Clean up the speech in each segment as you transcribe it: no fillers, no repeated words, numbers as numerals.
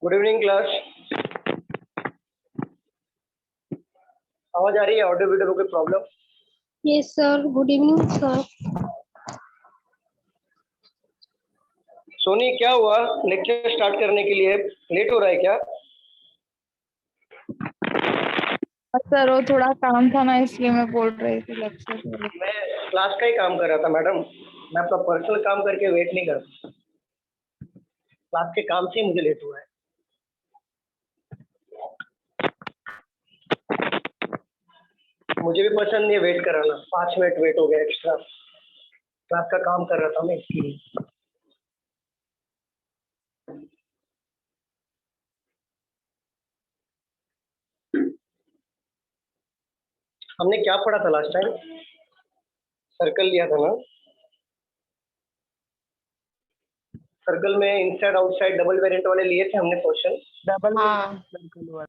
Good evening class. आवाज आ रही है? ऑडियो वीडियो में कोई problem? Yes sir, good evening sir. Soni, क्या हुआ? लेक्चर स्टार्ट करने के लिए लेट हो रहा है क्या? सर वो थोड़ा काम था ना, इसलिए मैं बोल रही थी लेक्चर। मैं क्लास का ही काम कर रहा था मैडम। मैं अपना पर्सनल काम करके वेट नहीं करता। क्लास के काम से ही मुझे लेट हुआ है। मुझे भी पसंद नहीं है वेट कराना। 5 मिनट वेट हो गया एक्स्ट्रा। क्लास का काम कर रहा था मैं, इसलिए। हमने क्या पढ़ा था लास्ट टाइम? सर्कल लिया था ना? सर्कल में इनसाइड आउटसाइड डबल वेरिएंट वाले लिए थे हमने क्वेश्चन। डबल हाँ,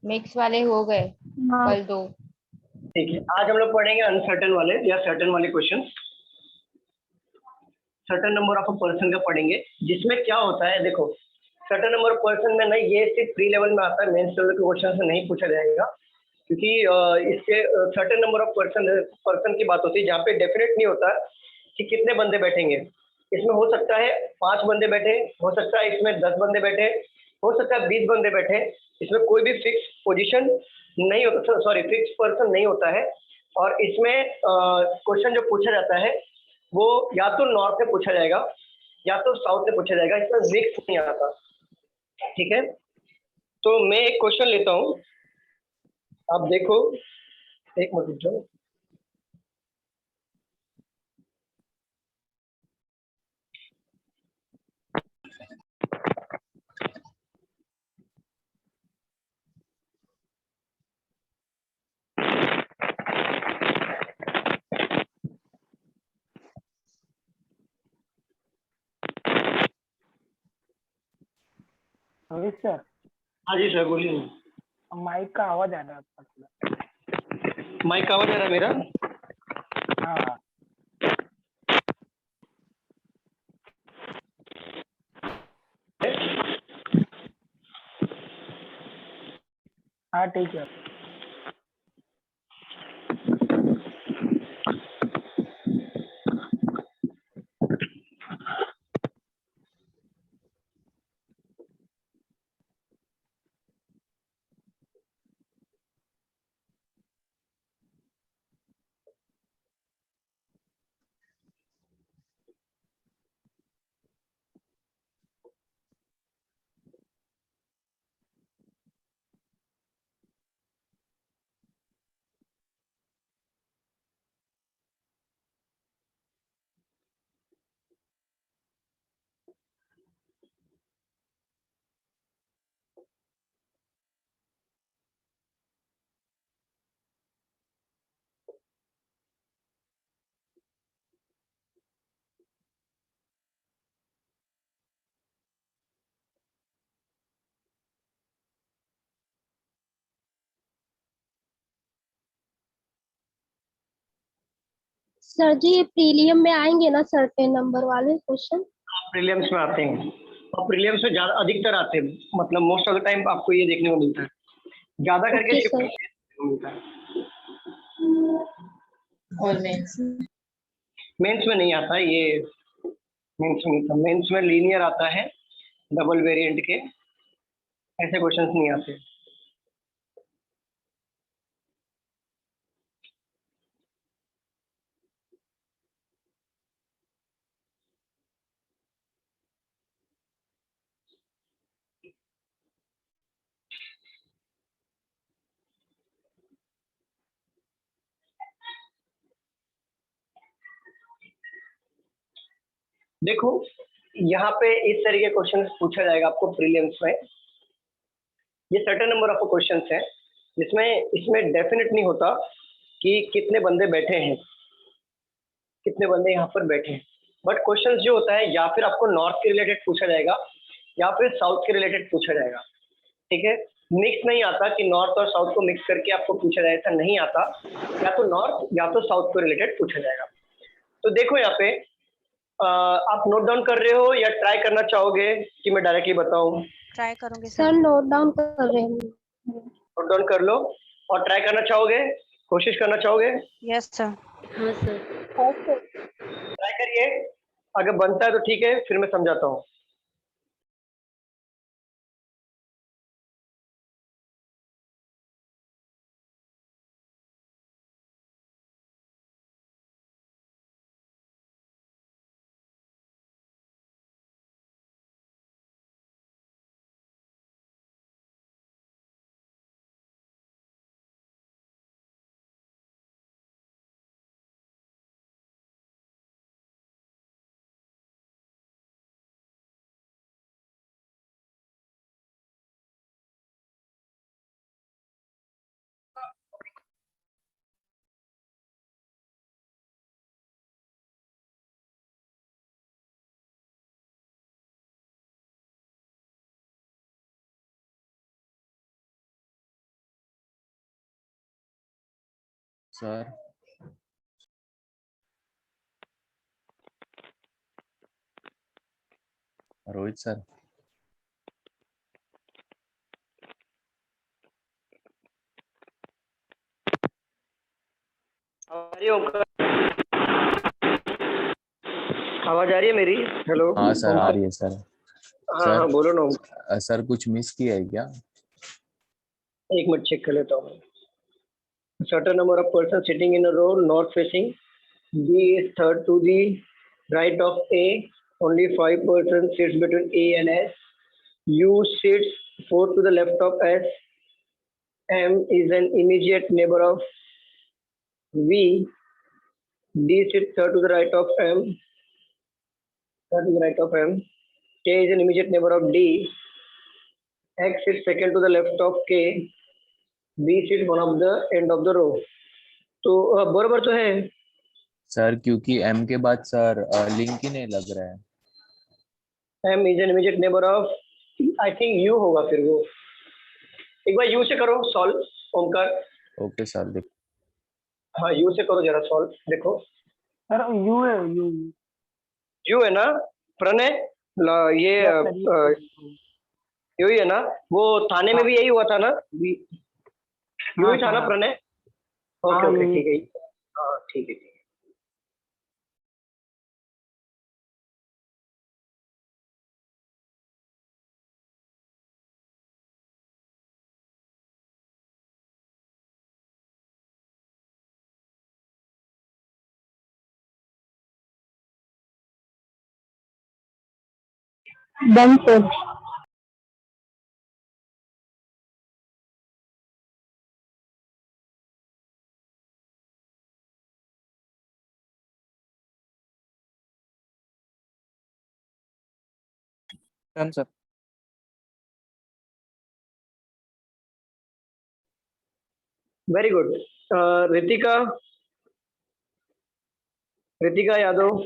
मिक्स वाले हो गए कल 2। ठीक है, आज हम लोग पढ़ेंगे अनसर्टेन वाले या सर्टेन वाले question. Certain number of a person का पढ़ेंगे, जिसमें क्या होता है देखो। सर्टेन नंबर ऑफ पर्सन में ना, ये सिर्फ प्री लेवल में आता है, मेंस लेवल के क्वेश्चन से नहीं पूछा जाएगा, क्योंकि इसके सर्टेन नंबर ऑफ पर्सन की बात होती है, जहाँ पे डेफिनेट नहीं होता कि कितने बंदे बैठेंगे। इसमें हो सकता है 5 बंदे बैठे, हो सकता है इसमें 10 बंदे बैठे, हो सकता है 20 बंदे बैठे। इसमें कोई भी फिक्स पोजीशन नहीं होता, सॉरी फिक्स पर्सन नहीं होता है। और इसमें क्वेश्चन जो पूछा जाता है वो या तो नॉर्थ से पूछा जाएगा या तो साउथ से पूछा जाएगा। इसमें मिक्स नहीं आता। ठीक है, तो मैं एक क्वेश्चन लेता हूँ, आप देखो। एक मिनट रुक जाओ। रोहित सर, हाँ जी सर, बोलिए। माइक का आवाज आ रहा है आपका थोड़ा। माइक आवाज आ रहा है मेरा? हाँ हाँ ठीक है। सर जी, ये प्रीलियम में आएंगे ना सर्टेन नंबर वाले क्वेश्चन? प्रीलियम्स में आते हैं, और प्रीलियम्स में ज़्यादा अधिकतर आते हैं, मतलब मोस्ट ऑफ द टाइम आपको ये देखने को मिलता है, ज़्यादा करके ओके सर। शिफ्ट मिलता है। और मेंस मेंस में नहीं आता ये। मेंस में नहीं था। मेंस में लीनियर आता है, डबल वेरिएंट के ऐसे क्वेश्चंस नहीं आते। देखो, यहाँ पे इस तरीके क्वेश्चन पूछा जाएगा आपको प्रीलिम्स में। ये सर्टेन नंबर ऑफ क्वेश्चंस हैं, जिसमें इसमें डेफिनेट नहीं होता कि कितने बंदे बैठे हैं, कितने बंदे यहाँ पर बैठे हैं। बट क्वेश्चंस जो होता है, या फिर आपको नॉर्थ के रिलेटेड पूछा जाएगा या फिर साउथ के रिलेटेड पूछा जाएगा। ठीक है, मिक्स नहीं आता कि नॉर्थ और साउथ को मिक्स करके आपको पूछा जाए, ऐसा नहीं आता। या तो नॉर्थ या तो साउथ को रिलेटेड पूछा जाएगा। तो देखो यहाँ पे आप नोट डाउन कर रहे हो या ट्राई करना चाहोगे कि मैं डायरेक्टली बताऊं? ट्राई करूंगी सर सर। नोट डाउन कर रहे हैं। नोट डाउन कर लो और ट्राई करना चाहोगे, कोशिश करना चाहोगे? Yes sir. हाँ सर। ट्राई करिए, अगर बनता है तो ठीक है, फिर मैं समझाता हूँ। Sir Rohit sir. आवाज आ रही है मेरी? हेलो हाँ सर आ ओमकार। रही है सर। हाँ हाँ, बोलो ना। सर कुछ मिस किया है क्या? एक मिनट चेक कर लेता हूँ। Certain number of persons sitting in a row north facing. B is third to the right of A. Only 5 persons sits between A and S. U sits fourth to the left of S. M is an immediate neighbor of V. D sits third to the right of M. Third to the right of M. K is an immediate neighbor of D. X sits second to the left of K. B sits one of the end of the row. तो बराबर तो है sir क्योंकि M के बाद sir link ही नहीं लग रहा है। M is an immediate neighbor of, I think U होगा फिर वो। एक बार U से करो सॉल्व ओमकार। ओके सर देख। हाँ U से करो जरा सॉल्व, देखो। सर यू है यू। U है ना प्रणय? ये Yes, sir, yes, यू ही है ना? वो थाने में भी यही हुआ था ना? यू ही था ना हाँ। प्रणय? ओके हाँ, ओके यही। ठीक है। हाँ ठीक है ठीक है। Done sir. Done sir. Very good. Ritika, Ritika Yadav.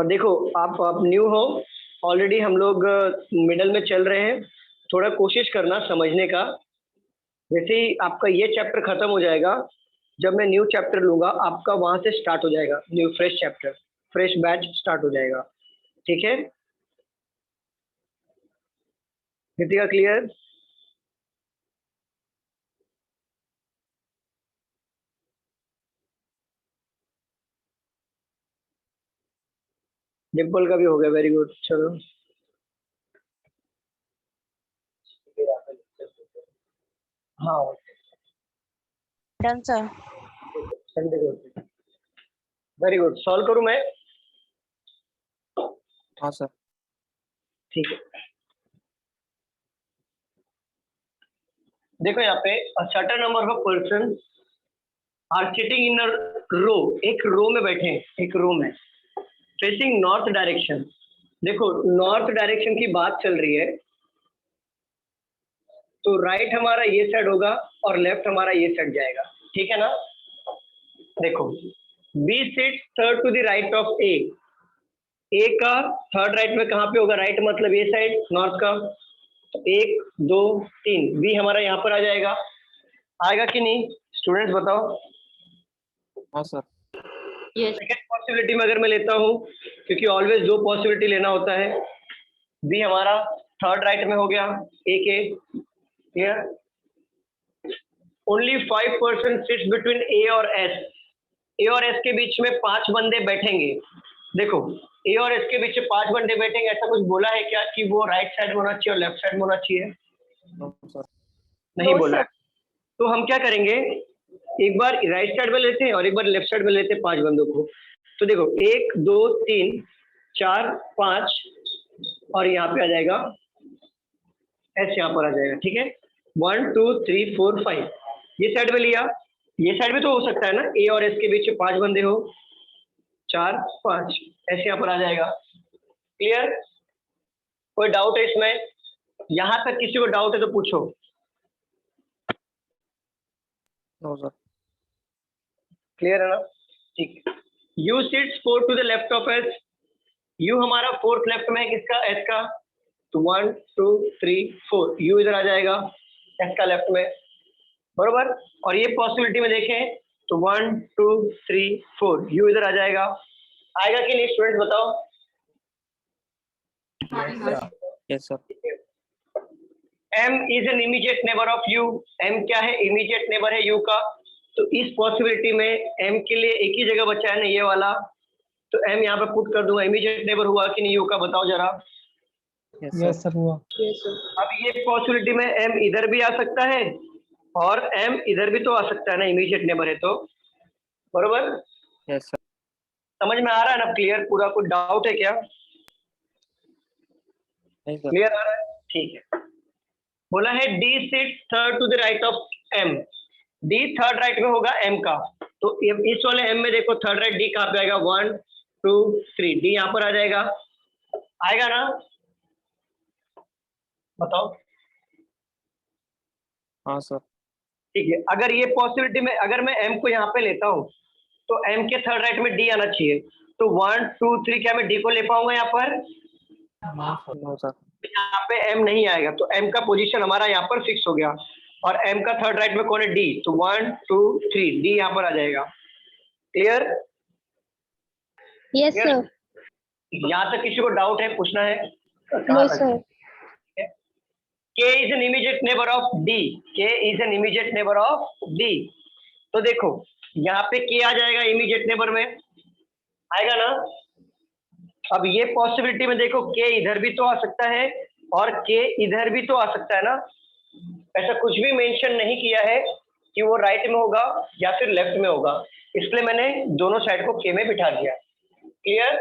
देखो आप न्यू हो, ऑलरेडी हम लोग मिडल में चल रहे हैं। थोड़ा कोशिश करना समझने का। जैसे ही आपका ये चैप्टर खत्म हो जाएगा, जब मैं न्यू चैप्टर लूंगा आपका वहां से स्टार्ट हो जाएगा new fresh chapter, fresh batch start हो जाएगा। ठीक है रितिका, क्लियर? डिम्पल का भी हो गया, वेरी गुड। चलो हाँ डन सर। संडे को, वेरी गुड। सॉल्व करूं मैं? हाँ सर। ठीक है, देखो यहाँ पे certain number of person are sitting in a row, एक रो में बैठे हैं, एक रो में फेसिंग नॉर्थ डायरेक्शन। देखो नॉर्थ डायरेक्शन की बात चल रही है, तो राइट हमारा ये साइड होगा और लेफ्ट हमारा ये साइड जाएगा। ठीक है ना? देखो B sit third to the right of A. A का थर्ड राइट में कहाँ पे होगा? राइट मतलब ये साइड नॉर्थ का। तो 1 2 3 बी हमारा यहाँ पर आ जाएगा। आएगा कि नहीं स्टूडेंट्स बताओ? हाँ सर। सेकेंड पॉसिबिलिटी में अगर मैं लेता हूँ, क्योंकि ऑलवेज दो पॉसिबिलिटी लेना होता है, बी हमारा थर्ड राइट में हो गया ए के, क्लियर। ओनली 5% सिट्स बिटवीन ए और एस। ए और एस के बीच में 5 बंदे बैठेंगे। देखो ए और एस के बीच में 5 बंदे बैठेंगे, ऐसा कुछ बोला है क्या कि वो राइट साइड में होना चाहिए और लेफ्ट साइड में होना चाहिए? नहीं बोला है। तो हम क्या करेंगे, एक बार राइट साइड में लेते हैं और एक बार लेफ्ट साइड में लेते हैं 5 बंदों को। तो देखो 1 2 3 4 5 और यहाँ पे आ जाएगा एस, यहाँ पर आ जाएगा, ठीक है। 1 2 3 4 5 ये साइड में लिया, ये साइड में तो हो सकता है ना, ए और एस के बीच में 5 बंदे हो, 4 5 ऐसे यहाँ पर आ जाएगा, क्लियर। कोई डाउट है इसमें? यहाँ तक किसी को डाउट है तो पूछो। क्लियर है ना? ठीक। U sits 4 to the left of S. U हमारा 4th लेफ्ट में है, किसका? एस का। तो 1 2 3 4 यू इधर आ जाएगा एस का लेफ्ट में, बरोबर। और ये पॉसिबिलिटी में देखें तो 1 2 3 4 यू इधर आ जाएगा। आएगा कि नहीं स्टूडेंट, बताओ? Yes sir. M is an immediate neighbour of U। M क्या है? इमीडिएट नेबर है U का। तो इस पॉसिबिलिटी में M के लिए एक ही जगह बचा है ना, ये वाला। तो M यहाँ पे पुट कर दूंगा। इमीडिएट नेबर हुआ कि नहीं U का, बताओ जरा। यस सर हुआ। अब ये पॉसिबिलिटी में M इधर भी आ सकता है और M इधर भी तो आ सकता है ना, इमीडिएट नेबर है तो, बरोबर। Yes sir. समझ में आ रहा है ना? क्लियर पूरा? कोई डाउट है क्या? नहीं सर। क्लियर आ रहा है? ठीक है। बोला है D sits third to the right of M। D third right में होगा M का। तो इस वाले M में देखो थर्ड राइट D कहाँ पे आएगा? 1 2 3 D यहाँ पर आ जाएगा, आएगा ना? बताओ। हाँ सर। ठीक है। अगर ये पॉसिबिलिटी में अगर मैं M को यहाँ पे लेता हूँ तो M के थर्ड राइट में D आना चाहिए। तो 1 2 3 क्या मैं D को ले पाऊंगा यहाँ पर? No sir. यहाँ पे M नहीं आएगा, तो M का पोजीशन हमारा यहाँ पर फिक्स हो गया। और M का थर्ड राइट में कौन है? D। तो 1 2 3 D यहाँ पर आ जाएगा, क्लियर? Yes sir. यहाँ तक किसी को डाउट है, पूछना है? No sir. K is an immediate neighbor of D। K is an immediate neighbor of D। तो देखो यहाँ पे K आ जाएगा इमीडिएट नेबर में, आएगा ना? अब ये पॉसिबिलिटी में देखो K इधर भी तो आ सकता है और K इधर भी तो आ सकता है ना। ऐसा कुछ भी मेंशन नहीं किया है कि वो राइट में होगा या फिर लेफ्ट में होगा, इसलिए मैंने दोनों साइड को K में बिठा दिया, क्लियर।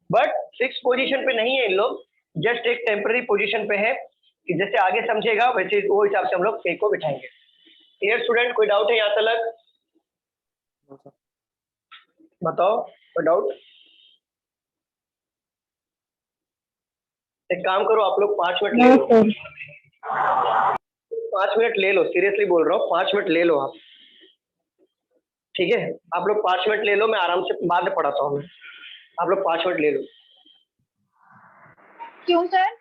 बट फिक्स पोजीशन पे नहीं है इन लोग, जस्ट एक टेम्पररी पोजीशन पे है कि जैसे आगे समझेगा वैसे वो हिसाब से हम लोग K को बिठाएंगे। Clear student? कोई डाउट है यहाँ तक? बताओ, कोई डाउट? एक काम करो आप लोग 5 मिनट ले लो, 5 मिनट ले लो, सीरियसली बोल रहा हूँ, 5 मिनट ले लो आप, ठीक है? आप लोग 5 मिनट ले लो, मैं आराम से बाद में पढ़ाता हूँ। आप लोग 5 मिनट ले लो। क्यों सर?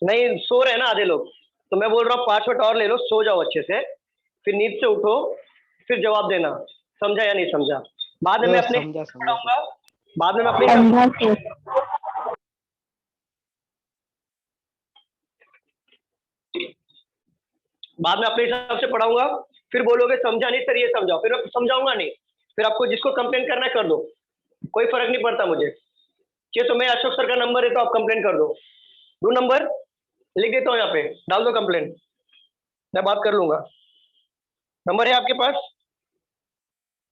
नहीं, सो रहे हैं ना आधे लोग, तो मैं बोल रहा हूँ 5 मिनट और ले लो, सो जाओ अच्छे से, फिर नींद से उठो, फिर जवाब देना, समझा या नहीं समझा। बाद में मैं अपने पढ़ाऊंगा, बाद में मैं अपने हिसाब से पढ़ाऊंगा, फिर बोलोगे समझा नहीं सर, ये समझाओ, फिर मैं समझाऊंगा नहीं, फिर आपको जिसको कंप्लेन करना है कर दो, कोई फर्क नहीं पड़ता मुझे। चाहिए तो मैं अशोक सर का नंबर है तो आप कंप्लेन कर दो, दो नंबर लिख देता हूँ यहाँ पे, डाल दो कंप्लेन, मैं बात कर लूंगा। नंबर है आपके पास?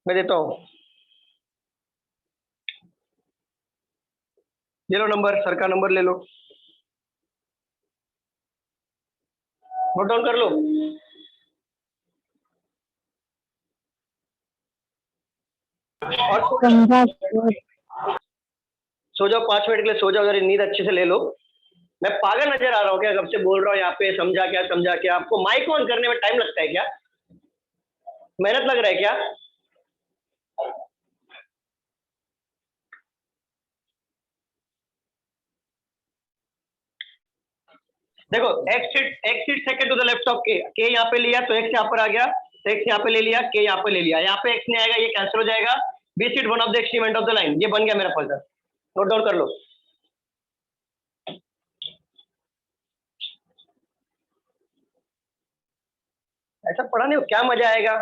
मैं देता हूँ, ले लो नंबर, सर का नंबर ले लो, नोट डाउन कर लो। और सो जाओ, 5 मिनट के लिए सो जाओ, जरा नींद अच्छे से ले लो। मैं पागल नजर आ रहा हूँ क्या? कब से बोल रहा हूँ यहाँ पे, समझा क्या समझा क्या? आपको माइक ऑन करने में टाइम लगता है क्या? मेहनत लग रहा है क्या? देखो x seat second to the left of k यहाँ पे लिया तो x यहाँ पर आ गया, तो x यहाँ पे ले लिया, k यहाँ पे ले लिया, यहाँ पे x नहीं आएगा, ये कैंसिल हो जाएगा। B seat one of the extreme of the line, ये बन गया मेरा पजल, नोट डाउन कर लो। ऐसा पढ़ाने को क्या मजा आएगा?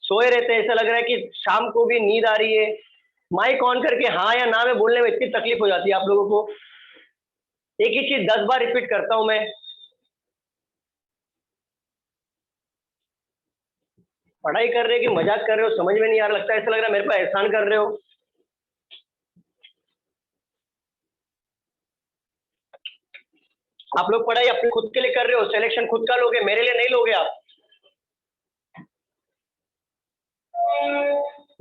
सोए रहते हैं, ऐसा लग रहा है कि शाम को भी नींद आ रही है। माइक ऑन करके हाँ या ना में बोलने में इतनी तकलीफ हो जाती है आप लोगों को। एक ही चीज 10 बार रिपीट करता हूं मैं। पढ़ाई कर रहे हो कि मजाक कर रहे हो समझ में नहीं आ रहा, लगता है ऐसा लग रहा है मेरे पर एहसान कर रहे हो। आप लोग पढ़ाई अपने खुद के लिए कर रहे हो, सिलेक्शन खुद का लोगे, मेरे लिए नहीं लोगे आप।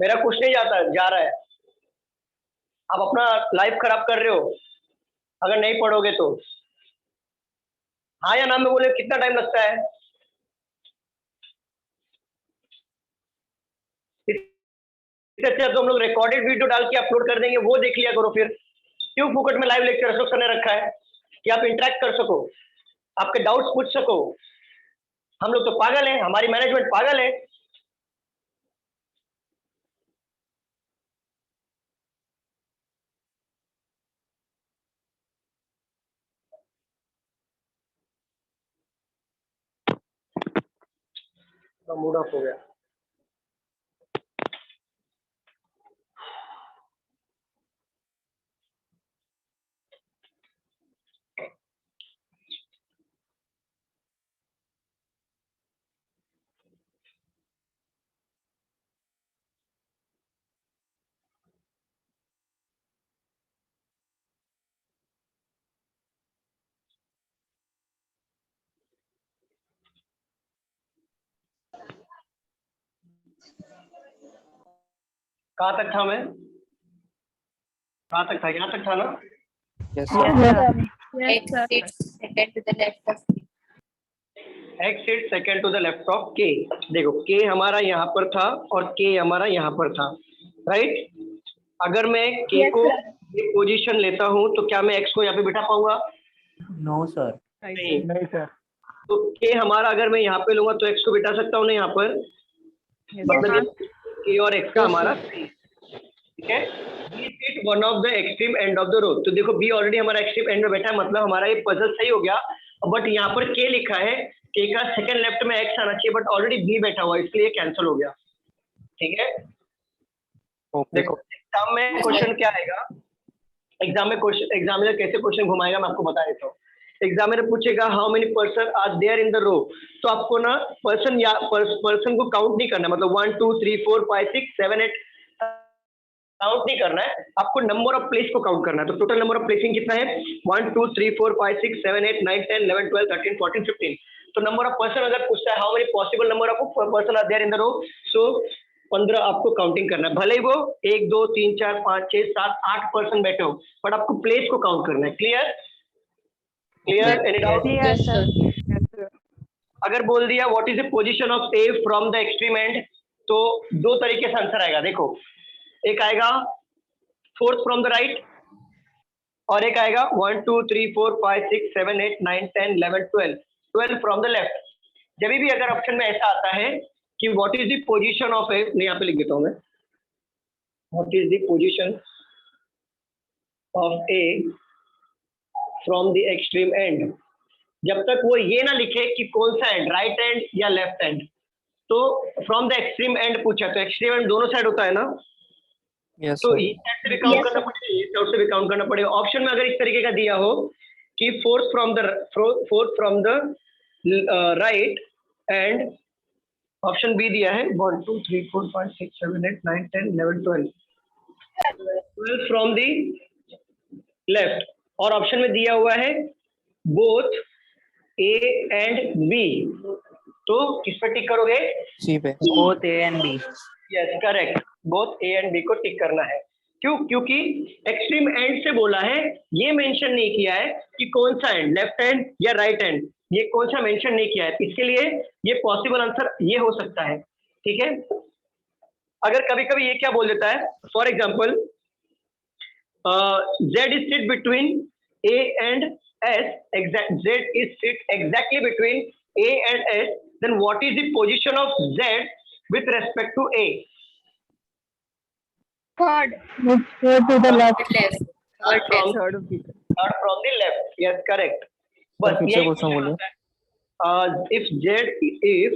मेरा कुछ नहीं जा रहा है, आप अपना लाइफ खराब कर रहे हो अगर नहीं पढ़ोगे तो। हाँ या ना में बोले कितना टाइम लगता है? इससे अच्छा तो हम लोग रिकॉर्डेड वीडियो डाल के अपलोड कर देंगे, वो देख लिया करो। फिर क्यों फुकट में लाइव लेक्चर करने रखा है कि आप इंटरेक्ट कर सको, आपके डाउट्स पूछ सको। हम लोग तो पागल हैं, हमारी मैनेजमेंट पागल है। मूड ऑफ हो गया। कहाँ तक था मैं? कहाँ तक था? यहाँ तक था ना? Yes, sir. Exit second to the left of X sits second to the left of K. देखो के हमारा यहाँ पर था और के हमारा यहाँ पर था, राइट। अगर मैं के को पोजीशन लेता हूँ तो क्या मैं एक्स को यहाँ पे बिठा पाऊंगा? No, sir. नहीं सर। तो के हमारा अगर मैं यहाँ पे लूंगा तो एक्स को बिठा सकता हूँ ना यहाँ पर? मतलब के और एक्स का हमारा, ठीक है। B seat one of the extreme end of the row. तो देखो बी ऑलरेडी हमारा एक्सट्रीम एंड में बैठा है, मतलब हमारा ये पजल सही हो गया। बट यहाँ पर के लिखा है, के का सेकंड लेफ्ट में एक्स आना चाहिए, बट ऑलरेडी बी बैठा हुआ है, इसलिए कैंसिल हो गया, ठीक है। देखो एग्जाम में क्वेश्चन क्या आएगा, एग्जाम में क्वेश्चन, एग्जामिनर कैसे क्वेश्चन घुमाएगा मैं आपको बता देता हूँ। एग्जामिनर पूछेगा how many person are there in the row, तो आपको ना पर्सन या पर्सन को काउंट नहीं करना, मतलब 1 2 3 4 5 6 7 8 काउंट नहीं करना है, आपको नंबर ऑफ प्लेस को काउंट करना है। तो टोटल नंबर ऑफ प्लेसिंग कितना है? 1 2 3 4 5 6 7 8 9 10 11 12 13 14 15। तो नंबर ऑफ पर्सन अगर पूछता है how many possible number of person are there in the row, so 15 आपको काउंटिंग करना है। भले ही वो 1 2 3 4 5 6 7 8 पर्सन बैठे हो, बट आपको प्लेस को काउंट करना है। क्लियर? क्लियर? Any doubt? अगर बोल दिया what is the position of A from the extreme end, तो दो तरीके से आंसर आएगा। देखो एक आएगा फोर्थ फ्रॉम द राइट और एक आएगा 1 2 3 4 5 6 7 8 9 10 11 12 फ्रॉम द लेफ्ट। जब भी अगर ऑप्शन में ऐसा आता है कि what is the position of A, मैं यहाँ पे लिख देता हूँ मैं, what is the position of A from the extreme end, जब तक वो ये ना लिखे कि कौन सा एंड, राइट एंड या लेफ्ट एंड, तो फ्रॉम द एक्सट्रीम एंड पूछा, तो एक्सट्रीम एंड दोनों साइड होता है ना? Yes, तो sir. इस साइड से भी काउंट करना पड़ेगा, इस साइड से भी काउंट करना पड़ेगा। ऑप्शन में अगर इस तरीके का दिया हो कि fourth from the right end option B दिया है 1 2 3 4 5 6 7 8 9 10 11 12 फ्रॉम द लेफ्ट, और ऑप्शन में दिया हुआ है बोथ ए एंड बी, तो किस पे टिक करोगे? C पे. Both A and B. Yes correct, both A and B को टिक करना है। क्यों? क्योंकि एक्सट्रीम एंड से बोला है, ये मेंशन नहीं किया है कि कौन सा एंड, लेफ्ट एंड या राइट एंड, ये कौन सा मेंशन नहीं किया है, इसके लिए ये पॉसिबल आंसर ये हो सकता है, ठीक है। अगर कभी कभी ये क्या बोल देता है, for example Z is sit between A and S, Z is sit exactly between A and S, then what is the position of Z with respect to A? Third. Third to the left. left. Third from the left, yes correct। बस पीछे यही question बोलो। if Z is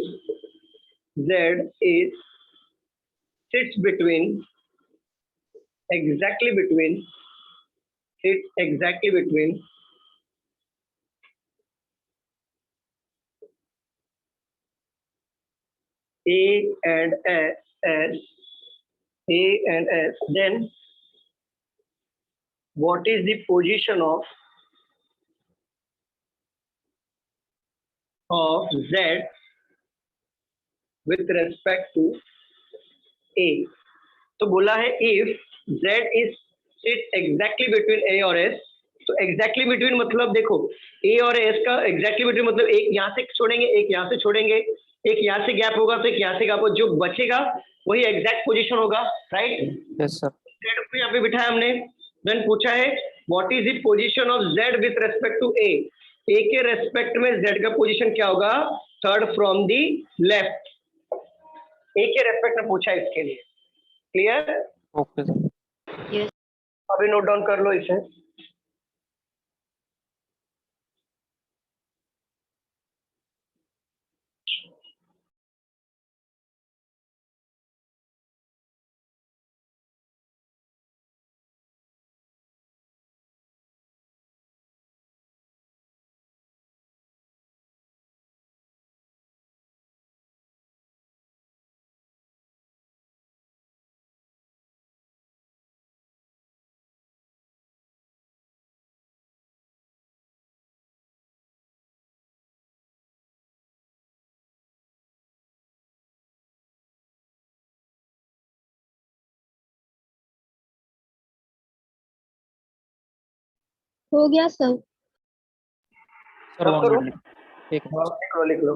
sits between exactly between sits exactly between A and S, A and S, then what is the position of Z with respect to A? तो बोला है if Z is sit exactly between A और S, तो exactly between मतलब देखो A और S का exactly between मतलब एक यहाँ से छोड़ेंगे, एक यहाँ से छोड़ेंगे, एक यहाँ से गैप होगा, तो एक यहाँ से गैप होगा, जो बचेगा वही एग्जैक्ट पोजीशन होगा, राइट? Yes, sir. Z को यहाँ पे बिठाया हमने, देन पूछा है what is the position of Z with respect to A, A के रेस्पेक्ट में Z का पोजीशन क्या होगा? Third from the left, A के रेस्पेक्ट में पूछा है इसके लिए, क्लियर? Okay, sir. अभी नोट डाउन कर लो इसे। हो गया सर। Sir, अब 1 करो, minute. एक minute. लिख लो लिख लो।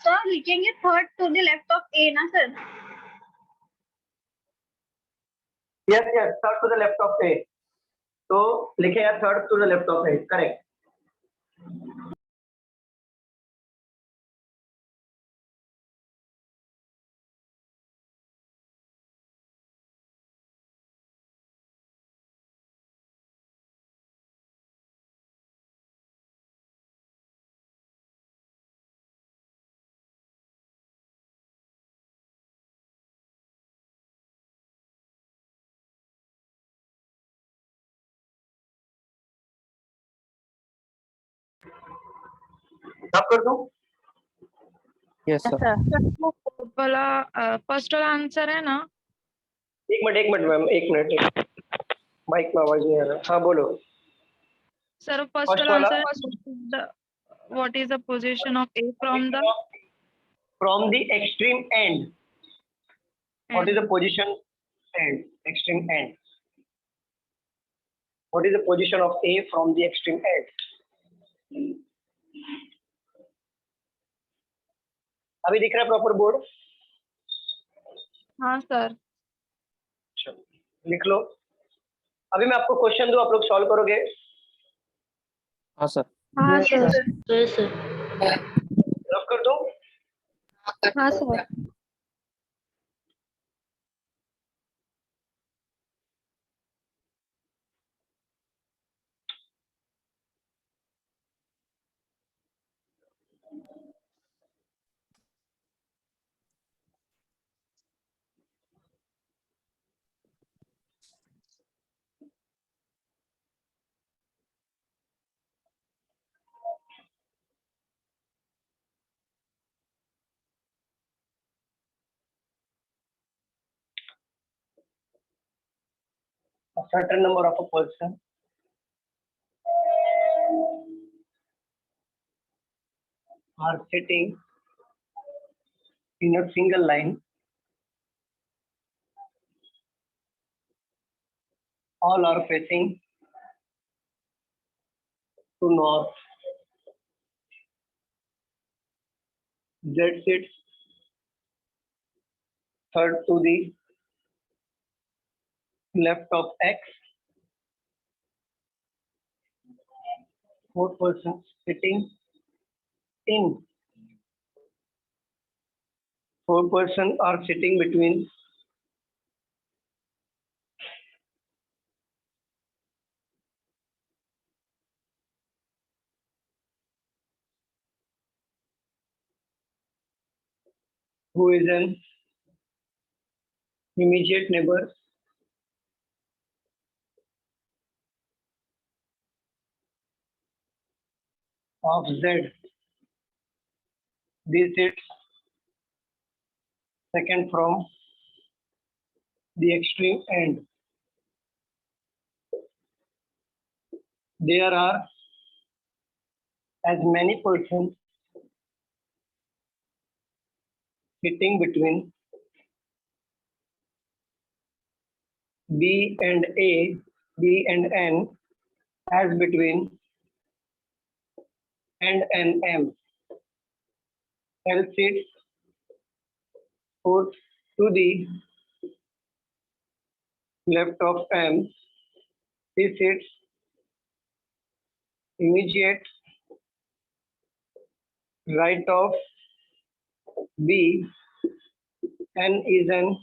सर लिखेंगे third to the left of A ना sir? Yes yes, third to the left of A, तो लिखेगा third to the left of A, correct. आप कर दो। Yes, sir. वाला फर्स्ट वाला आंसर है ना? एक मिनट मैम, एक मिनट, माइक में आवाज नहीं आ रहा। हाँ बोलो। सर फर्स्ट First वाला वाला? Answer what is the position of A from the from the extreme and, what is the position and, extreme and, what is the position of A from the extreme and. अभी दिख रहा है proper board? हाँ sir. लिख लो। अभी मैं आपको question दूं, आप लोग सॉल्व करोगे? हाँ, sir. हाँ सर। रब कर दो। हाँ sir. A certain number of a person are sitting in a single line, all are facing to north. Z sits third to the left of X. Four persons sitting in. Four persons are sitting between who is an immediate neighbor of Z. This is second from the extreme end. There are as many persons sitting between B and A, B and N, as between N and M. L sits put to the left of M. C sits immediate right of B. N is an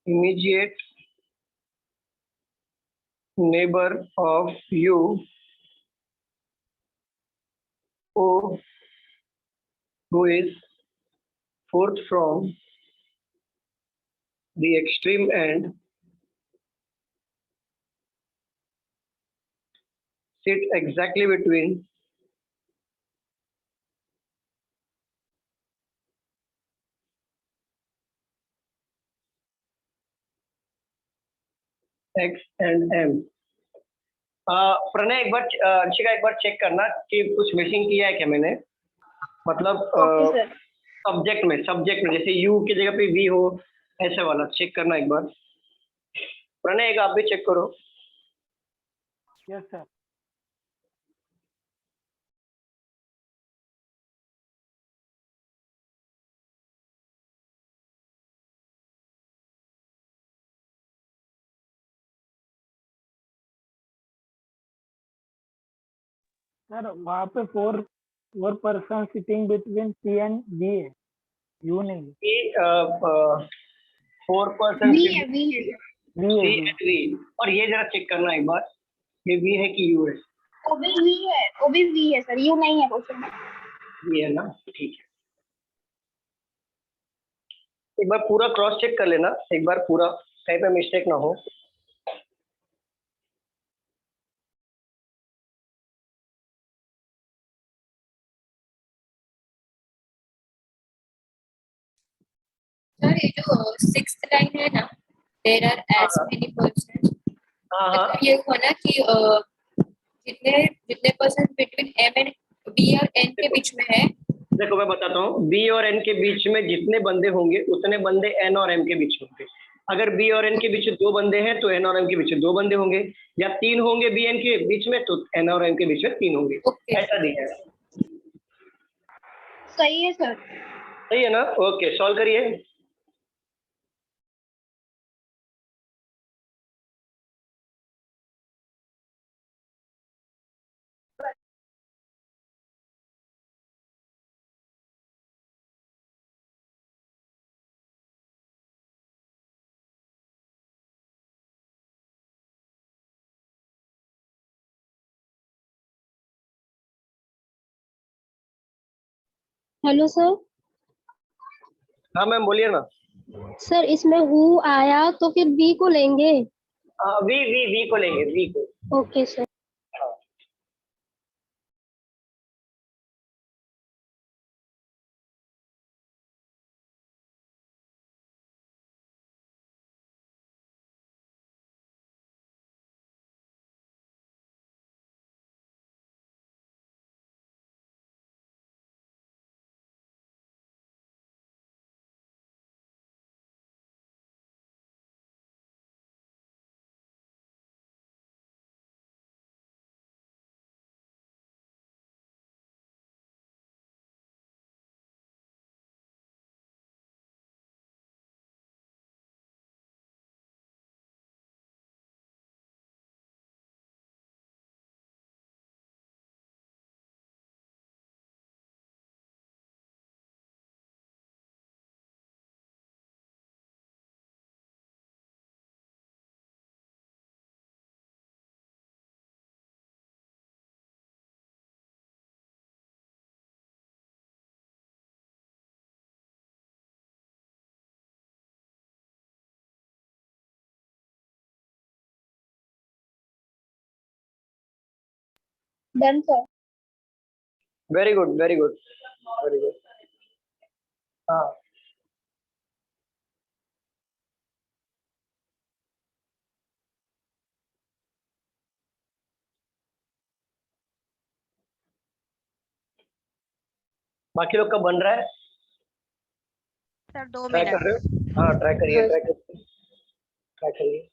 immediate neighbor of U. O, who is fourth from the extreme end, sit exactly between X and M. Pranay एक बार अंशिका एक बार check करना कि कुछ missing किया है क्या मैंने, मतलब Okay, sir. सब्जेक्ट में जैसे यू की जगह पे वी हो, ऐसे वाला चेक करना एक बार। प्रणय एक आप भी चेक करो। Yes, sir. सर वहाँ पे four person sitting between C and B है, यू नहीं है। कि 4% V है, V है, sir. बी है, सी बी। एंड वी, और ये जरा चेक करना एक बार, ये वी है कि यू है? वो भी V है, वो भी V है सर, U नहीं है क्वेश्चन में। वी है ना, ठीक है। एक बार पूरा क्रॉस चेक कर लेना, एक बार पूरा, कहीं पे मिस्टेक ना हो। सर ये जो 6th लाइन है ना, देयर आर एज हाँ। मेनी पर्सन, हाँ हाँ, मतलब ये हुआ ना कि जितने जितने person between M and B और एन के बीच में है, देखो मैं बताता हूँ, बी और एन के बीच में जितने बंदे होंगे उतने बंदे एन और एम के बीच में होंगे। अगर बी और एन के बीच में 2 बंदे हैं तो एन और एम के बीच में 2 बंदे होंगे, या 3 होंगे बी एन के बीच में तो एन और एम के बीच में 3 होंगे। ओके ऐसा दिया है। सही है सर। सही है ना? ओके, सॉल्व करिए। Hello sir. हाँ मैम बोलिए ना। सर इसमें हु आया तो फिर बी को लेंगे? वी वी वी को लेंगे, वी को। Okay sir. Done, sir. Very good, very good, very good. हाँ, बाकी लोग का बन रहा है? सर 2 ट्राई कर मिनट। रहे हो? हाँ, ट्राई करिए, ट्राई करिए, ट्राई करिए।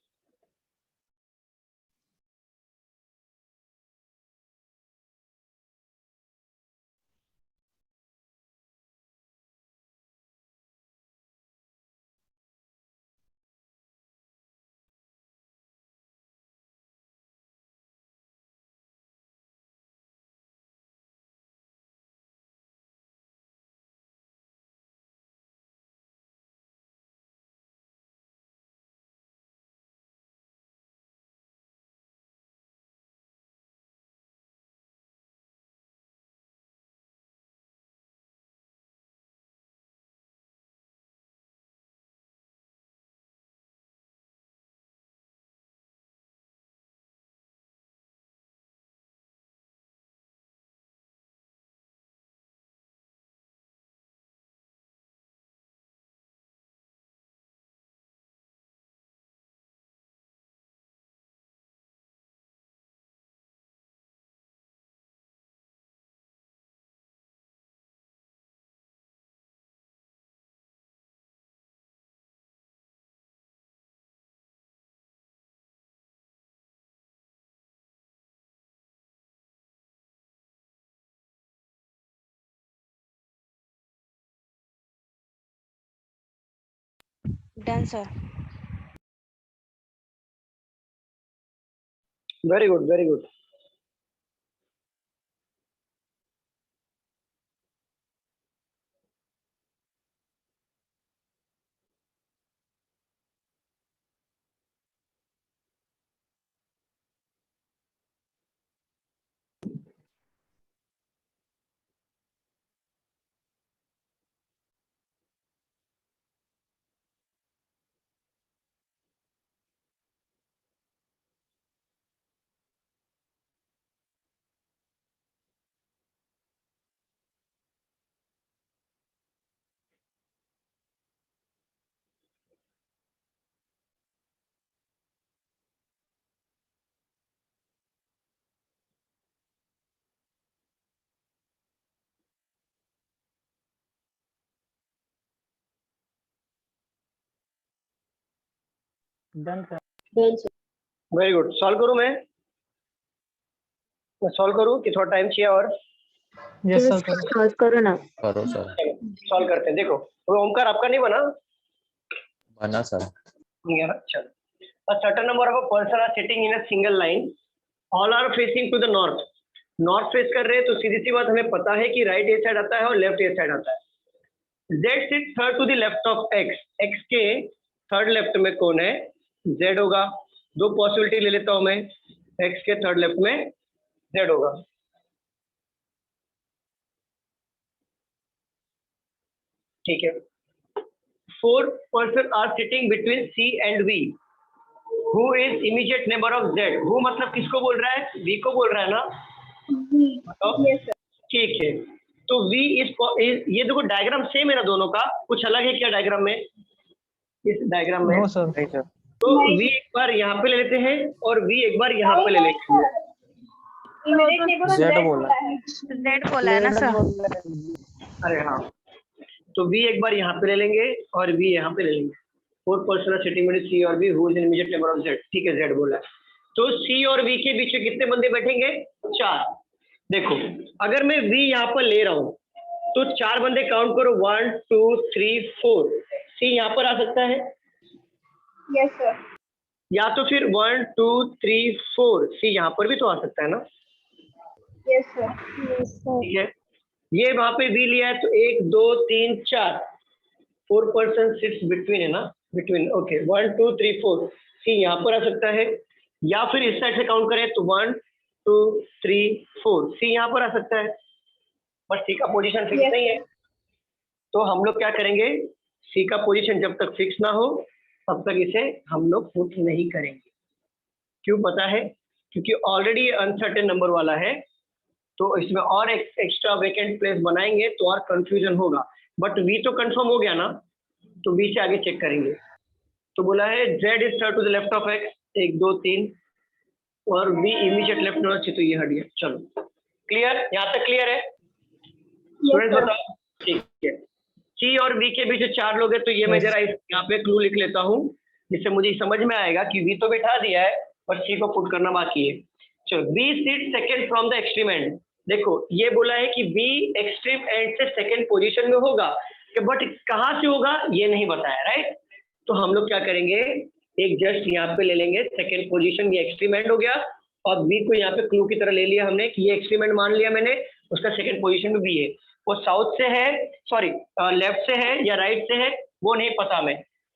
Done sir. Very good, very good. Done sir. Very good. Solve करूँ मैं सॉल्व करूँ कि थोड़ा टाइम चाहिए और? यस सर, सॉल्व करो ना। करो सर। सॉल्व करते हैं। देखो, वो ओमकार आपका नहीं बना? बना सर। नहीं है ना? चलो। A certain number of a person are sitting in a single line. All are facing to the north. North face कर रहे हैं तो सीधी सी बात हमें पता है कि राइट ए साइड आता है और लेफ्ट ए साइड आता है। Z sit third to the left of X. X के थर्ड लेफ्ट में कौन है? Z होगा। दो पॉसिबिलिटी ले लेता हूं मैं। X के थर्ड लेफ्ट में Z होगा। ठीक है। 4 person are sitting between C and V. Who is immediate neighbor of Z? Who मतलब किसको बोल रहा है? V को बोल रहा है ना? ठीक है। तो V इस ये देखो डायग्राम सेम है ना दोनों का? कुछ अलग है क्या डायग्राम में? इस डायग्राम में नो सर, नहीं सर। तो V एक बार यहाँ पे ले लेते हैं और V एक बार यहाँ पे ले लेते हैं। जेड बोला Z बोला है ना सर? अरे हाँ, तो V एक बार यहाँ पे ले लेंगे और V यहाँ पे ले लेंगे। 4 पर्सन सिटिंग में C और V, who is immediate neighbour of Z। ठीक है, Z बोला। तो C और V के बीच में कितने बंदे बैठेंगे? 4। देखो, अगर मैं V यहाँ पर ले रहा हूँ तो 4 बंदे काउंट करो, 1 2 3 4। C यहाँ पर आ सकता है? Yes, sir. या तो फिर 1 2 3 4 C यहाँ पर भी तो आ सकता है ना? Yes, sir. ठीक है, ये वहां पे V लिया है तो 1 2 3 4 4 पर्सन सिट्स बिटवीन है ना? बिटवीन। ओके, 1 2 3 4 C यहाँ पर आ सकता है, या फिर इस साइड से काउंट करें तो 1 2 3 4 C यहाँ पर आ सकता है। बस C का पोजीशन फिक्स Yes. नहीं है तो हम लोग क्या करेंगे? C का पोजीशन जब तक फिक्स ना हो तब तक इसे हम लोग पुट नहीं करेंगे। क्यों पता है? क्योंकि ऑलरेडी अनसर्टेन नंबर वाला है तो इसमें और एक्स्ट्रा वैकेंट प्लेस बनाएंगे तो और कंफ्यूजन होगा, बट वी तो कंफर्म हो गया ना, तो वी से आगे चेक करेंगे। तो बोला है z is to the left of x, 1 2 3, और v इमीडिएट लेफ्ट होना चाहिए, तो ये हट गया। चलो क्लियर, यहाँ तक क्लियर है स्टूडेंट्स? बताओ, ठीक है। सी और वी के बीच जो 4 लोग हैं, तो ये मैं जरा यहाँ पे क्लू लिख लेता हूँ, जिससे मुझे समझ में आएगा कि वी तो बिठा दिया है और सी को पुट करना बाकी है। चलो, B seat second from the extreme end. देखो ये बोला है कि बी एक्सट्रीम एंड से सेकंड पोजीशन में होगा, बट कहाँ से होगा ये नहीं बताया, राइट? तो हम लोग क्या करेंगे, एक जस्ट यहाँ पे ले लेंगे सेकंड पोजीशन, ये एक्सट्रीम एंड हो गया, और बी को यहाँ पे क्लू की तरह ले लिया हमने कि ये एक्सट्रीम एंड मान लिया मैंने, उसका सेकंड पोजीशन में बी है। वो साउथ से है, सॉरी लेफ्ट से है या राइट से है वो नहीं पता मैं,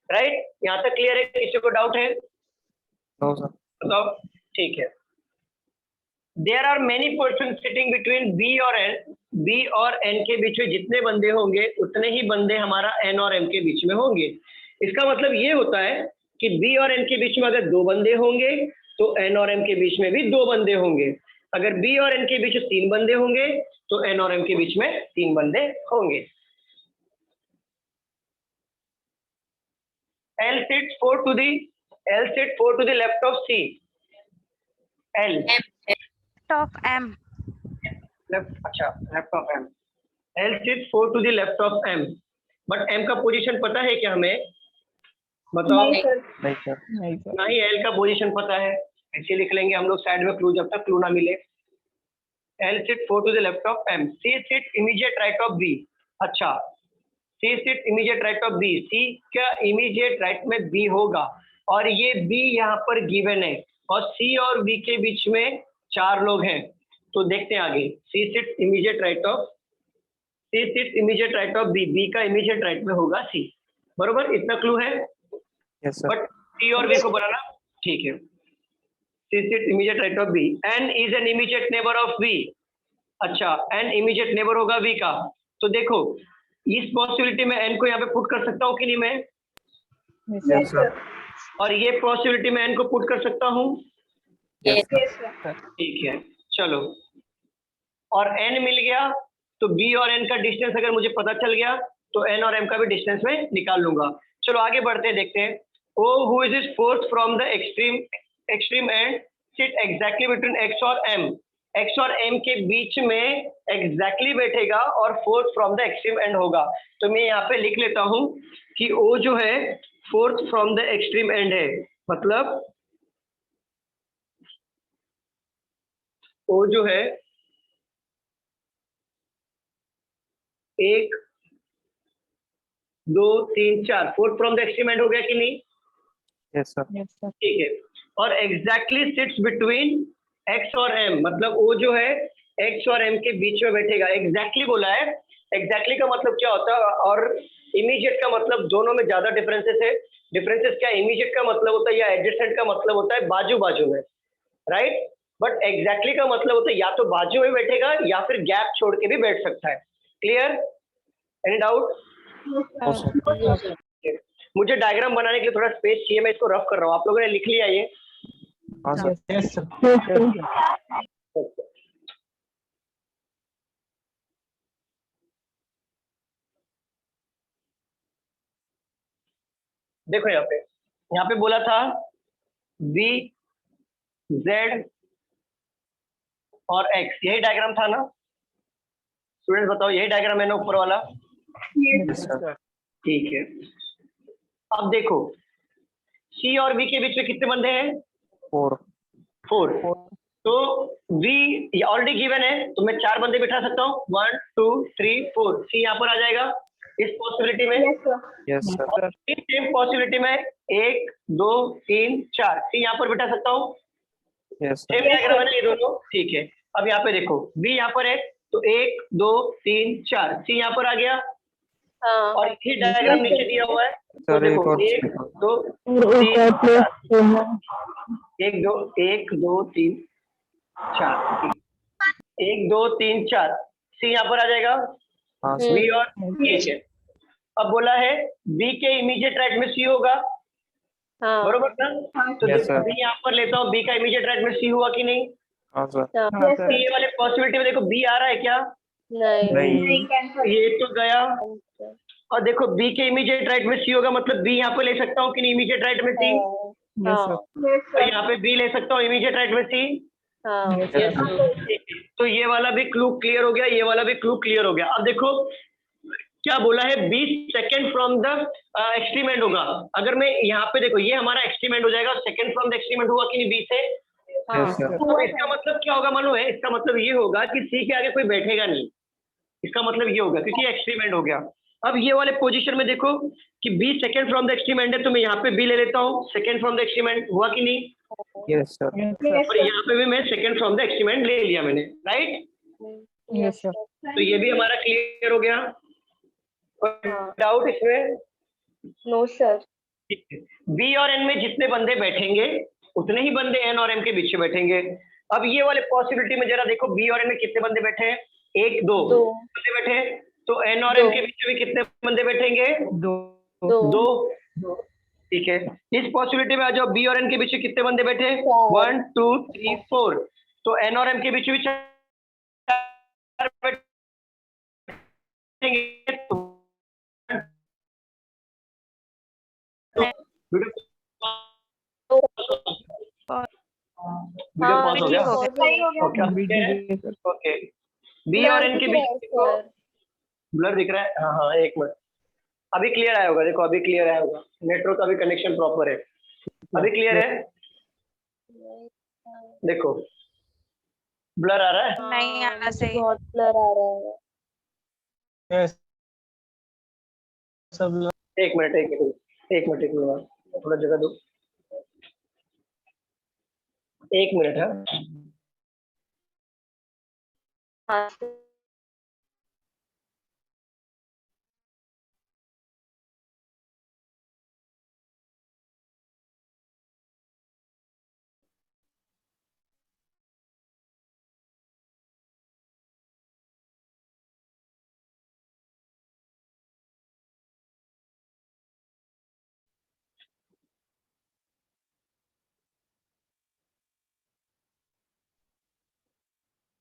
राइट? यहाँ तक क्लियर है? किसी को डाउट है? बताओ, ठीक है। There are many person sitting between B और एन, बी और एन के बीच में जितने बंदे होंगे उतने ही बंदे हमारा एन और एम के बीच में होंगे। इसका मतलब ये होता है कि बी और एन के बीच में अगर 2 बंदे होंगे तो एन और एम के बीच में भी 2 बंदे होंगे। अगर बी और एन के बीच 3 बंदे होंगे तो एन और एम के बीच में 3 बंदे होंगे। L sits 4 to the left of C. L Left of M. left, अच्छा left of M. L sits 4 to the left of M. But M का पोजीशन पता है क्या हमें? बताओ। नहीं सर। नहीं, L का पोजीशन पता है, ऐसे लिख लेंगे हम लोग साइड में क्लू, जब तक क्लू ना मिले। L sits 4 to the left of M. C sits immediate right of B. अच्छा, C sits immediate right of B. C का immediate right में B होगा, और ये B यहाँ पर गिवन है, और C और B के बीच में 4 लोग हैं। तो देखते हैं आगे। C sits immediate right of B. B का immediate right में होगा C, बरोबर? इतना क्लू है? Yes sir. बट C और B को बनाना, ठीक है। C sits immediate right of B. N is an immediate neighbor of B. अच्छा, N immediate neighbor होगा V का। तो देखो इस पॉसिबिलिटी में N को यहाँ पे पुट कर सकता हूँ कि नहीं मैं? Yes sir. और ये पॉसिबिलिटी में N को पुट कर सकता हूँ? यस ठीक है, चलो। और N मिल गया तो B और N का डिस्टेंस अगर मुझे पता चल गया तो N और M का भी डिस्टेंस में निकाल लूंगा। चलो आगे बढ़ते हैं, देखते हैं। O who is fourth from the extreme end sit exactly between X और M. X और M के बीच में exactly बैठेगा और fourth from the extreme end होगा। तो मैं यहाँ पे लिख लेता हूँ कि O जो है fourth from the extreme end है, मतलब O जो है 1 2 3 4 fourth from the extreme and हो गया कि नहीं? Yes sir. ठीक है। और एग्जैक्टली सिट्स बिटवीन एक्स और एम, मतलब वो जो है एक्स और एम के बीच में बैठेगा। एग्जैक्टली बोला है, एग्जैक्टली का मतलब क्या होता है, और इमीडिएट का मतलब दोनों में ज्यादा डिफरेंसेस है। डिफरेंसेस क्या? इमीडिएट का मतलब होता है या एडजेसेंट का मतलब होता है बाजू बाजू में, राइट? बट एग्जैक्टली का मतलब होता है या तो बाजू में बैठेगा या फिर गैप छोड़ के भी बैठ सकता है। क्लियर? Any doubt? मुझे डायग्राम बनाने के लिए थोड़ा स्पेस चाहिए, मैं इसको रफ कर रहा हूँ। आप लोगों ने लिख लिया ये? हाँ सर। Yes sir. देखो यहाँ पे बोला था V Z और X, यही डायग्राम था ना स्टूडेंट्स? बताओ, यही डायग्राम है ना ऊपर वाला? Yes sir. ठीक है। अब देखो C और V के बीच में कितने बंदे हैं? 4। तो V ऑलरेडी गिवन है, तो मैं 4 बंदे बिठा सकता हूँ। 1 2 3 4। C यहाँ पर आ जाएगा इस पॉसिबिलिटी में। Yes sir. सेम पॉसिबिलिटी में 1 2 3 4 C यहाँ पर बिठा सकता हूँ। यस सेम डायग्राम है ना ये दोनों? ठीक है। अब यहाँ पे देखो V यहाँ पर है, तो 1 2 3 4 C यहाँ पर आ गया, और ये डायग्राम नीचे दिया हुआ है। तो सर, एक देखो और 1 2 3 1 2 3 4 1 2 3 4 C यहाँ पर आ जाएगा। हाँ B सर। और ठीक है। अब बोला है B के इमीडिएट राइट में C होगा, बरोबर ना? तो Yes, sir. B यहाँ पर लेता हूँ, B का इमीडिएट राइट में C हुआ कि नहीं? हाँ सर। हाँ सर। ये वाले पॉसिबिलिटी में देखो बी आ रहा है क्या? नहीं नहीं। नहीं कैंसिल। ये तो गया। और देखो बी के इमीडिएट राइट में सी होगा, मतलब बी यहाँ पे ले सकता हूँ कि नहीं इमीडिएट राइट में सी? Yes sir. यस और सर। यहाँ पे बी ले सकता हूँ इमीडिएट राइट में सी? Yes sir. तो ये वाला भी क्लू क्लियर हो गया, ये वाला भी क्लू क्लियर हो गया। अब देखो क्या बोला है, B second from the extreme end होगा। अगर मैं यहाँ पे देखो ये हमारा एक्सट्रीम एंड हो जाएगा, second from the extreme end हुआ कि नहीं बी से? Yes sir. तो इसका मतलब क्या होगा मालूम है? इसका मतलब ये होगा कि सी के आगे कोई बैठेगा नहीं। इसका मतलब ये होगा क्योंकि एक्सट्रीम एंड हो गया। अब ये वाले पोजीशन में देखो कि B second from the extreme end है, तो मैं यहाँ पे बी ले लेता हूँ, second from the extreme end हुआ कि नहीं? Yes sir. यस और यहाँ पे भी मैं second from the extreme and ले लिया मैंने, राइट? Yes sir. तो ये भी हमारा क्लियर हो गया। डाउट इसमें? No sir. बी और एन में जितने बंदे बैठेंगे उतने ही बंदे एन और एम के बीच में बैठेंगे। अब ये वाले पॉसिबिलिटी में जरा देखो बी और एन में कितने बंदे बैठे हैं? एक दो बंदे बैठे हैं, तो एन और एम के बीच में कितने बंदे बैठेंगे? दो। ठीक है, इस पॉसिबिलिटी में आ जाओ, बी और एन के बीच में कितने बंदे बैठे? 1 2 3 4। तो एन और एम के बीच में 4 बैठेंगे। वीडियो पॉज हो गया? सही हो गया। ओके, बी और एन के बीच ब्लर दिख रहा है? हाँ हाँ, एक मिनट, अभी क्लियर आया होगा। देखो अभी क्लियर आया होगा, नेटवर्क का भी कनेक्शन प्रॉपर है। अभी क्लियर है? देखो ब्लर आ रहा है? नहीं आना सही। बहुत ब्लर आ रहा है। एक मिनट थोड़ा जगह दो, एक मिनट है। हाँ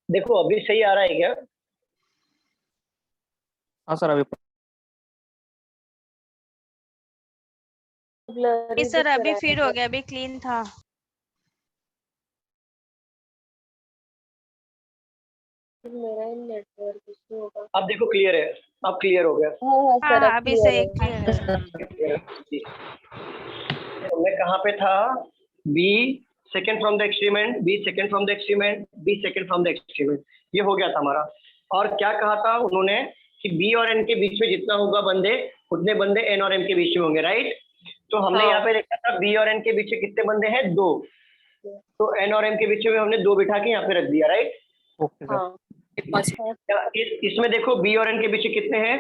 देखो अभी सही आ रहा है क्या? हाँ सर। अभी ब्लर नहीं सर अभी फिर हो गया, अभी क्लीन था। मेरा नेटवर्क इशू होगा। अब देखो क्लियर है, अब क्लियर हो गया। हाँ सर, हाँ अभी सही क्लियर है। तो मैं कहाँ पे था? B second from the extreme end, B second from the extreme end, B second from the extreme end, ये हो गया था हमारा। और क्या कहा था उन्होंने कि बी और एन के बीच में जितना होगा बंदे, उतने बंदे एन और एम के बीच में होंगे, राइट? तो हमने यहाँ पे देखा था बी और एन के बीच में कितने बंदे हैं? 2। तो एन और एम के बीच में हमने 2 बिठा के यहाँ पे रख दिया, राइट? Okay sir. इसमें देखो बी और एन के बीच में कितने हैं?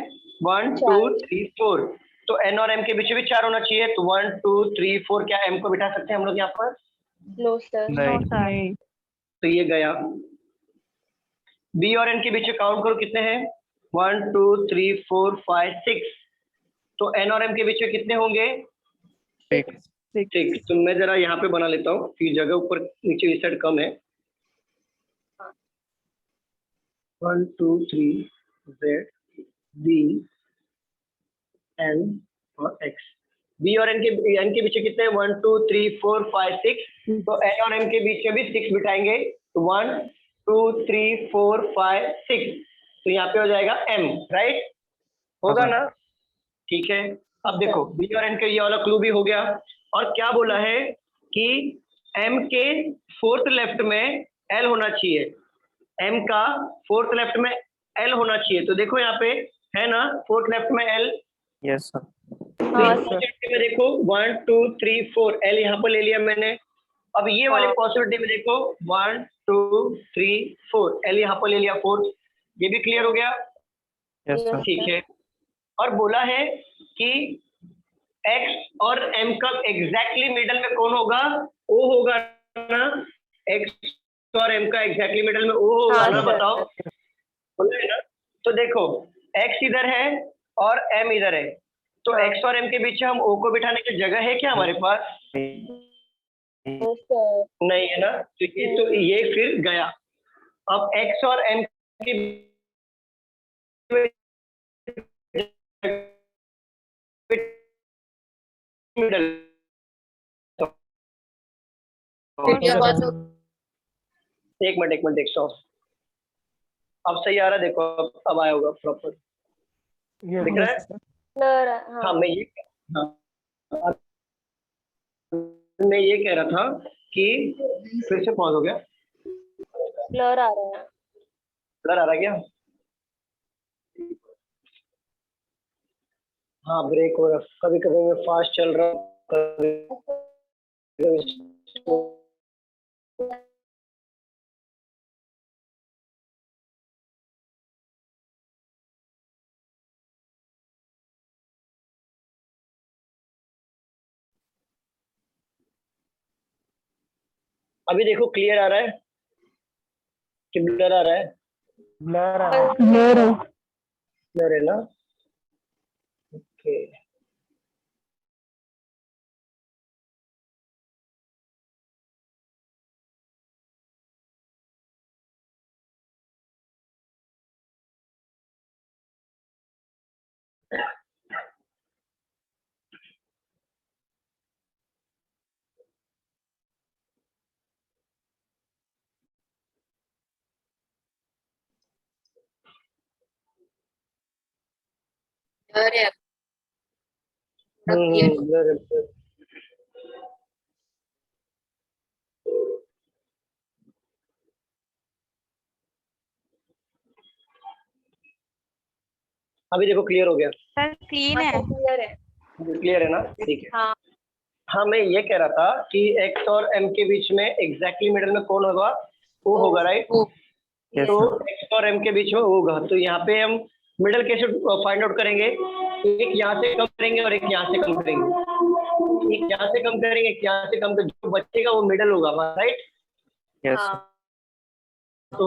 1 2 3 4। तो एन और एम के बीच में भी 4 होना चाहिए। तो 1 2 3 4, क्या एम को बिठा सकते हैं हम लोग यहाँ पर? No sir. नहीं। तो ये गया। बी और एन के बीच में काउंट करो कितने हैं? 1 2 3 4 5 6। तो एन और एम के बीच में कितने होंगे? ठीक। ठीक, तो मैं जरा यहाँ पे बना लेता हूँ कि जगह ऊपर नीचे इस साइड कम है। 1 2 3 Z B N और X। बी और एन के बीच में कितने? 1 2 3 4 5 6। तो एन और एम के बीच में भी 6 बिठाएंगे। तो 1 2 3 4 5 6। तो यहाँ पे हो जाएगा M, राइट? होगा ना? ठीक है। अब देखो बी और एन का ये वाला क्लू भी हो गया। और क्या बोला है कि M के फोर्थ लेफ्ट में L होना चाहिए। M का फोर्थ लेफ्ट में L होना चाहिए। तो देखो यहाँ पे है ना, फोर्थ लेफ्ट में L। Yes sir. में देखो 1 2 3 4, L यहाँ पर ले लिया मैंने। अब ये वाले पॉसिबिलिटी में देखो 1 2 3 4, L यहाँ पर ले लिया 4। ये भी क्लियर हो गया? Yes sir. ठीक है। और बोला है कि X और M का एग्जैक्टली मिडल में कौन होगा? O होगा ना? X और M का एग्जैक्टली मिडल में O होगा ना? बताओ, बोला है ना? तो देखो X इधर है और M इधर है। तो X और M के बीच में हम O को बिठाने की जगह है क्या हमारे पास? नहीं है ना, तो ये फिर गया। अब x और m की मिडल वीडियो आवाज हो एक मिनट देखता हूँ। अब सही आ रहा है, देखो अब आया होगा प्रॉपर, दिख रहा है। हाँ मैं ये कह रहा था कि फिर से पॉज हो गया, ब्लर आ रहा है। ब्लर आ रहा है क्या? हाँ ब्रेक हो रहा, कभी कभी मैं फास्ट चल रहा हूँ, अभी देखो क्लियर आ रहा है कि ब्लर आ रहा है? ब्लर आ रहा है। ब्लर है ना, ओके। अरे क्लियर हो ब्लर है। अभी देखो क्लियर हो गया, सर क्लीन है। क्लियर है ना, ठीक है। हाँ मैं ये कह रहा था कि x और m के बीच में एग्जैक्टली मिडल में कौन होगा? O होगा, राइट? Yes, तो sir. x और m के बीच में O होगा, तो यहाँ पे हम मिडल कैसे फाइंड आउट करेंगे? एक यहाँ से कम करेंगे और एक यहाँ से कम करेंगे, एक यहाँ से कम करेंगे, एक यहाँ से कम करेंगे, जो बचेगा वो मिडल होगा, राइट? Yes, sir. तो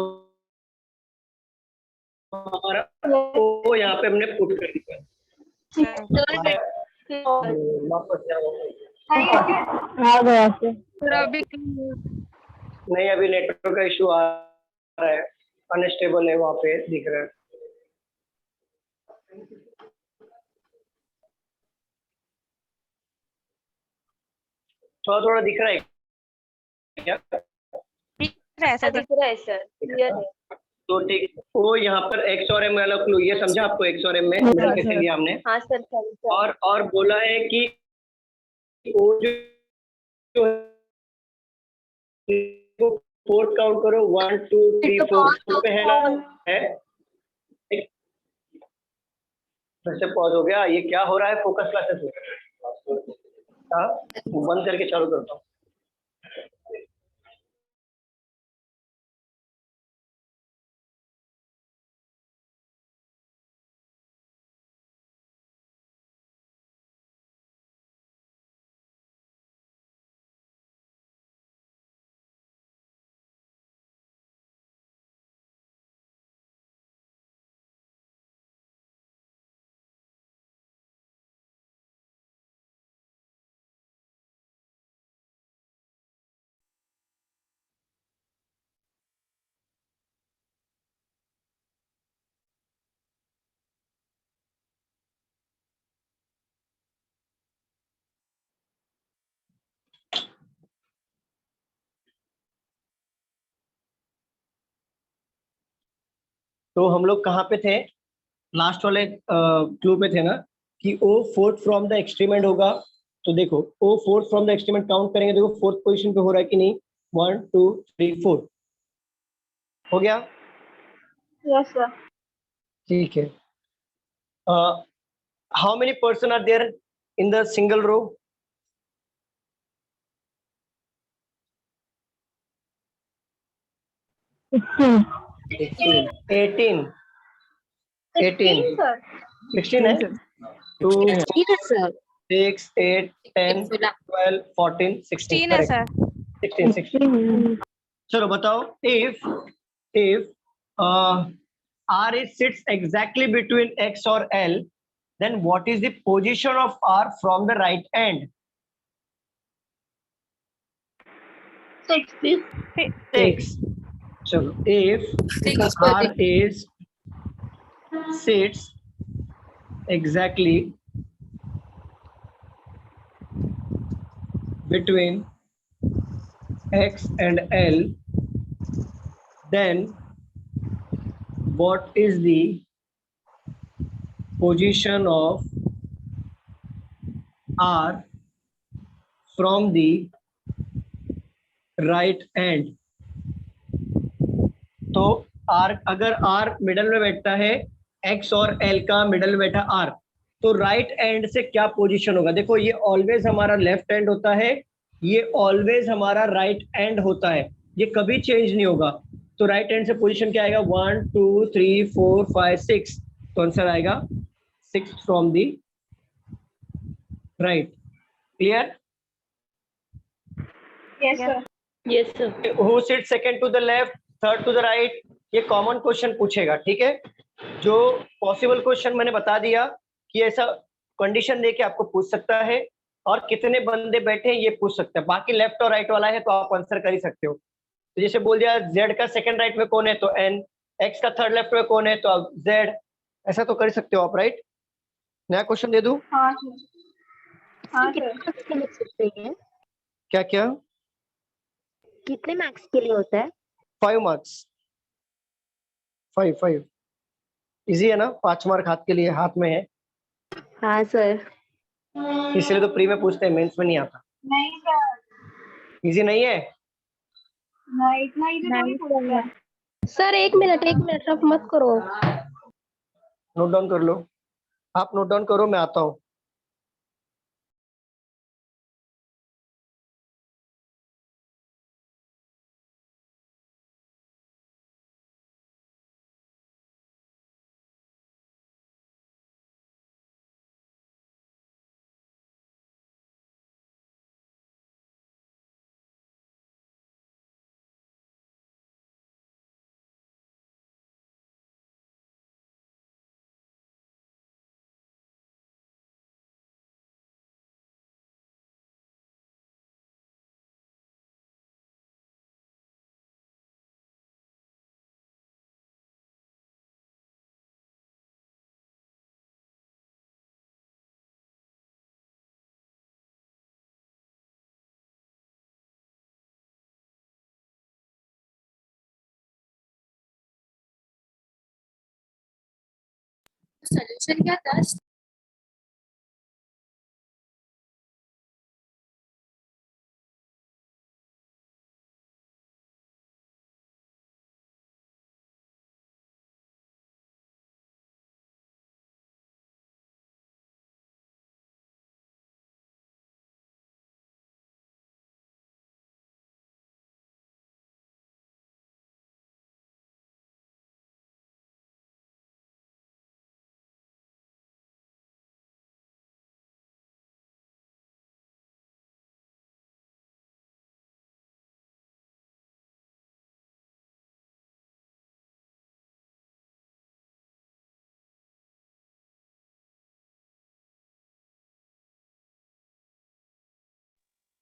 हमारा O यहाँ पे हमने पुट कर दिया। वापस जाओ। आ गया सर। अभी नहीं अभी नेटवर्क का इशू आ रहा है, अनस्टेबल है, वहाँ पे दिख रहा है। थोड़ा थोड़ा दिख रहा है क्या? दिख रहा है सर, दिख रहा है सर, क्लियर है। तो ठीक, वो यहाँ पर x और m वाला क्लू ये समझा आपको, x और m में मिडल कैसे लिया हमने? हाँ सर। और बोला है कि वो जो फोर्थ काउंट करो, 1 2 3 4 पे है ना, है। फिर से पॉज हो गया, ये क्या हो रहा है फोकस क्लासेस में? हाँ बंद करके चालू करता हूँ। तो हम लोग कहाँ पे थे? लास्ट वाले क्लू पे थे ना कि O fourth from the extreme end होगा। तो देखो O fourth from the extreme and count करेंगे, देखो फोर्थ पोजीशन पे हो रहा है कि नहीं? 1 2 3 4 हो गया। Yes, sir. ठीक है। How many person are there in the single row? 18 16, 18 sir. 16 है? 2 6 8 10 12 14 16 16 है सर। 16 चलो बताओ, if R is sits exactly between X or L, then what is the position of R from the right end? 6 please. 6. चलो, if Six R पर is sits exactly between X and L, then what is the position of R from the right end? तो R, अगर R middle में बैठता है, X और L का middle में बैठा R, तो राइट एंड से क्या पोजीशन होगा? देखो, ये ऑलवेज हमारा लेफ्ट एंड होता है, ये ऑलवेज हमारा राइट एंड होता है, ये कभी चेंज नहीं होगा। तो राइट एंड से पोजीशन क्या आएगा? 1 2 3 4 5 6, तो आंसर आएगा 6 from the right. Clear? Yes, sir. Yes, sir. Who sit second to the left, third to the right, ये कॉमन क्वेश्चन पूछेगा, ठीक है? जो पॉसिबल क्वेश्चन मैंने बता दिया कि ऐसा कंडीशन दे के आपको पूछ सकता है, और कितने बंदे बैठे हैं ये पूछ सकता है। बाकी लेफ्ट और राइट वाला है तो आप आंसर कर ही सकते हो। तो जैसे बोल दिया जेड का सेकंड राइट में कौन है, तो एन, एक्स का थर्ड लेफ्ट में कौन है, तो आप जेड, ऐसा तो कर सकते हो आप, राइट? नया क्वेश्चन दे दूं? हाँ sir. हाँ sir. मार्क्स के लिए सकते हैं? क्या क्या? कितने मार्क्स के लिए होता है? 5 मार्क्स, 5 इजी है ना? 5 मार्क हाथ के लिए, हाथ में है, हाँ सर। इसलिए तो प्री में पूछते हैं, मेंस में नहीं आता। नहीं sir. इजी नहीं है? नहीं, इतना इजी थोड़ी नहीं पूछता है. सर एक मिनट आप मत करो। नोट डाउन कर लो, आप नोट डाउन करो, मैं आता हूँ। सोल्यूशन क्या था?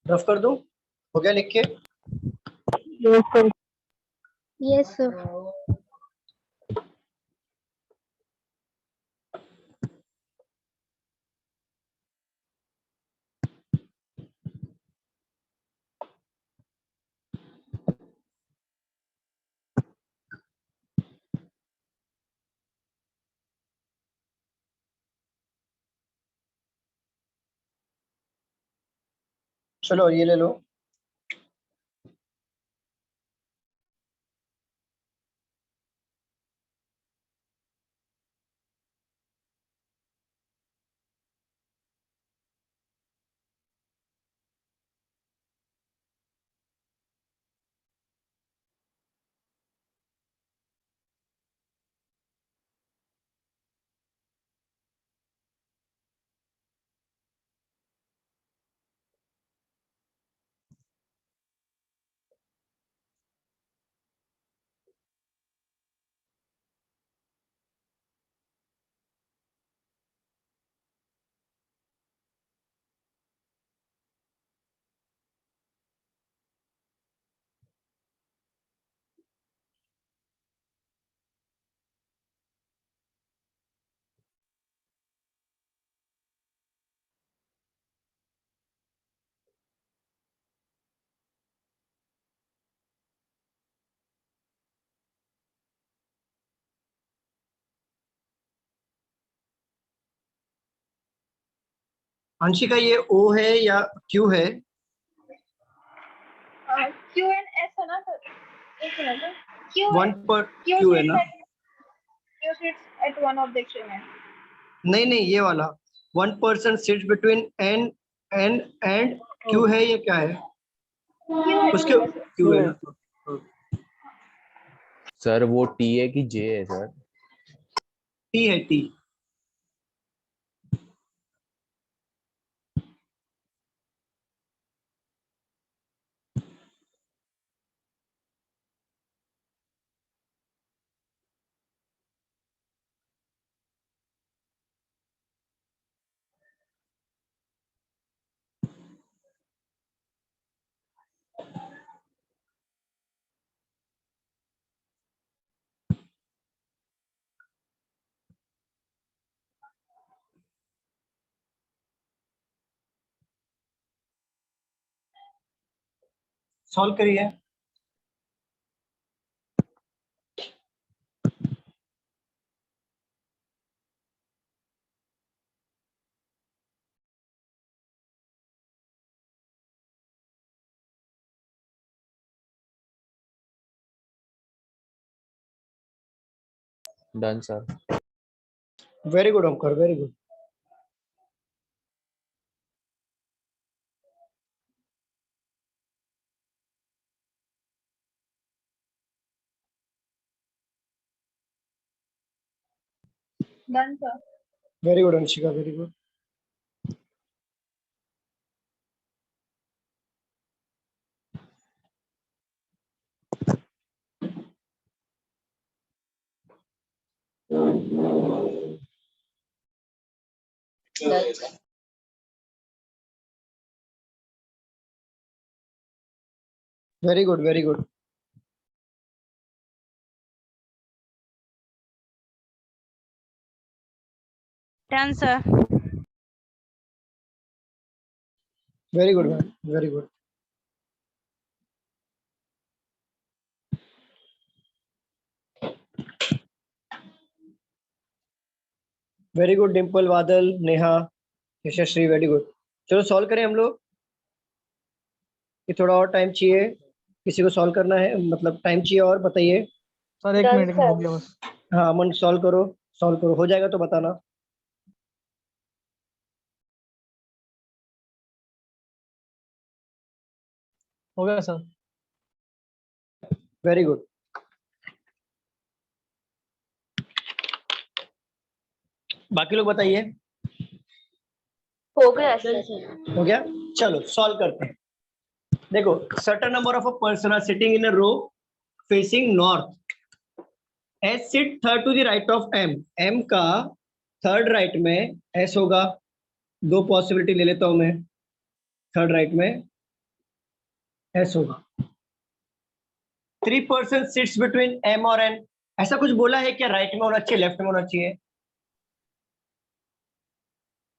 रफ कर दूं? हो गया लिख के? Yes sir. चलो ये ले लो। अंशिका ये O है या Q है? Q and S है ना सर? एक मिनट सर। Q वन पर Q Q है ना? Q sits at one of the extreme end. नहीं नहीं, ये वाला 1 person sits between N and Q है, ये क्या है? उसके Q है ना? सर वो T है कि J है सर? T है, T। सॉल्व करिए। Done sir. Very good Omkar, very good. Done sir. Very good Anshika, very good. Very good, very good. Done sir. Very good ma'am, very good. Very good Dimple, बादल, नेहा, यशस्वी, very good. चलो solve करें हम लोग, कि थोड़ा और टाइम चाहिए? किसी को सॉल्व करना है, मतलब टाइम चाहिए और? बताइए। सर 1 मिनट में हो गया बस। हाँ अमन, सॉल्व करो, सॉल्व करो, हो जाएगा तो बताना। हो गया सर। Very good. बाकी लोग बताइए। हो गया सर। हो गया, चलो सॉल्व करते हैं। देखो, certain number of a person are sitting in a row facing north. S sit third to the right of M. M का थर्ड राइट में एस होगा। दो पॉसिबिलिटी ले लेता हूं मैं। थर्ड राइट में एस होगा। 3 पर्सन सिट्स बिटवीन एम और एन। ऐसा कुछ बोला है क्या? राइट में होना चाहिए, लेफ्ट में होना चाहिए?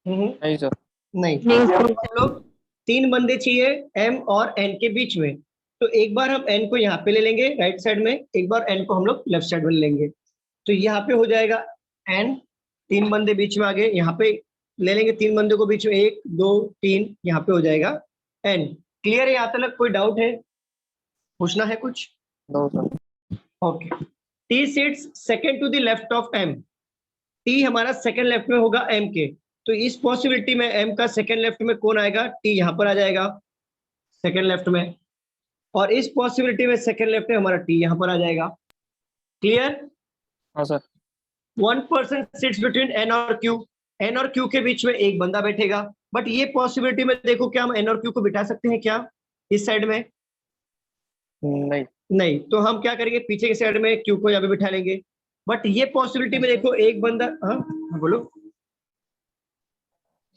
नहीं सर। नहीं। हम लोग 3 बंदे चाहिए एम और एन के बीच में। तो एक बार हम एन को यहाँ पे ले लेंगे राइट साइड में, एक बार एन को हम लोग लेफ्ट साइड में ले लेंगे। तो यहाँ पे हो जाएगा एन, 3 बंदे बीच में आ गए, यहाँ पे ले लेंगे 3 बंदे को बीच में, 1 2 3, यहाँ पे हो जाएगा एन। क्लियर है? यहाँ तक कोई डाउट है, पूछना है कुछ? No sir. Okay. T sits second to the left of M. T हमारा सेकंड लेफ्ट में होगा एम के। तो इस पॉसिबिलिटी में एम का सेकंड लेफ्ट में कौन आएगा? टी यहाँ पर आ जाएगा सेकंड लेफ्ट में। और इस पॉसिबिलिटी में सेकंड लेफ्ट में हमारा टी यहाँ पर आ जाएगा। क्लियर? हाँ sir. 1 person sits between N और क्यू। एन और क्यू के बीच में एक बंदा बैठेगा। बट ये पॉसिबिलिटी में देखो, क्या हम एन और क्यू को बिठा सकते हैं क्या इस साइड में? नहीं। नहीं। तो हम क्या करेंगे, पीछे के साइड में क्यू को यहाँ पे बिठा लेंगे। बट ये पॉसिबिलिटी में देखो, एक बंदा, हाँ बोलो।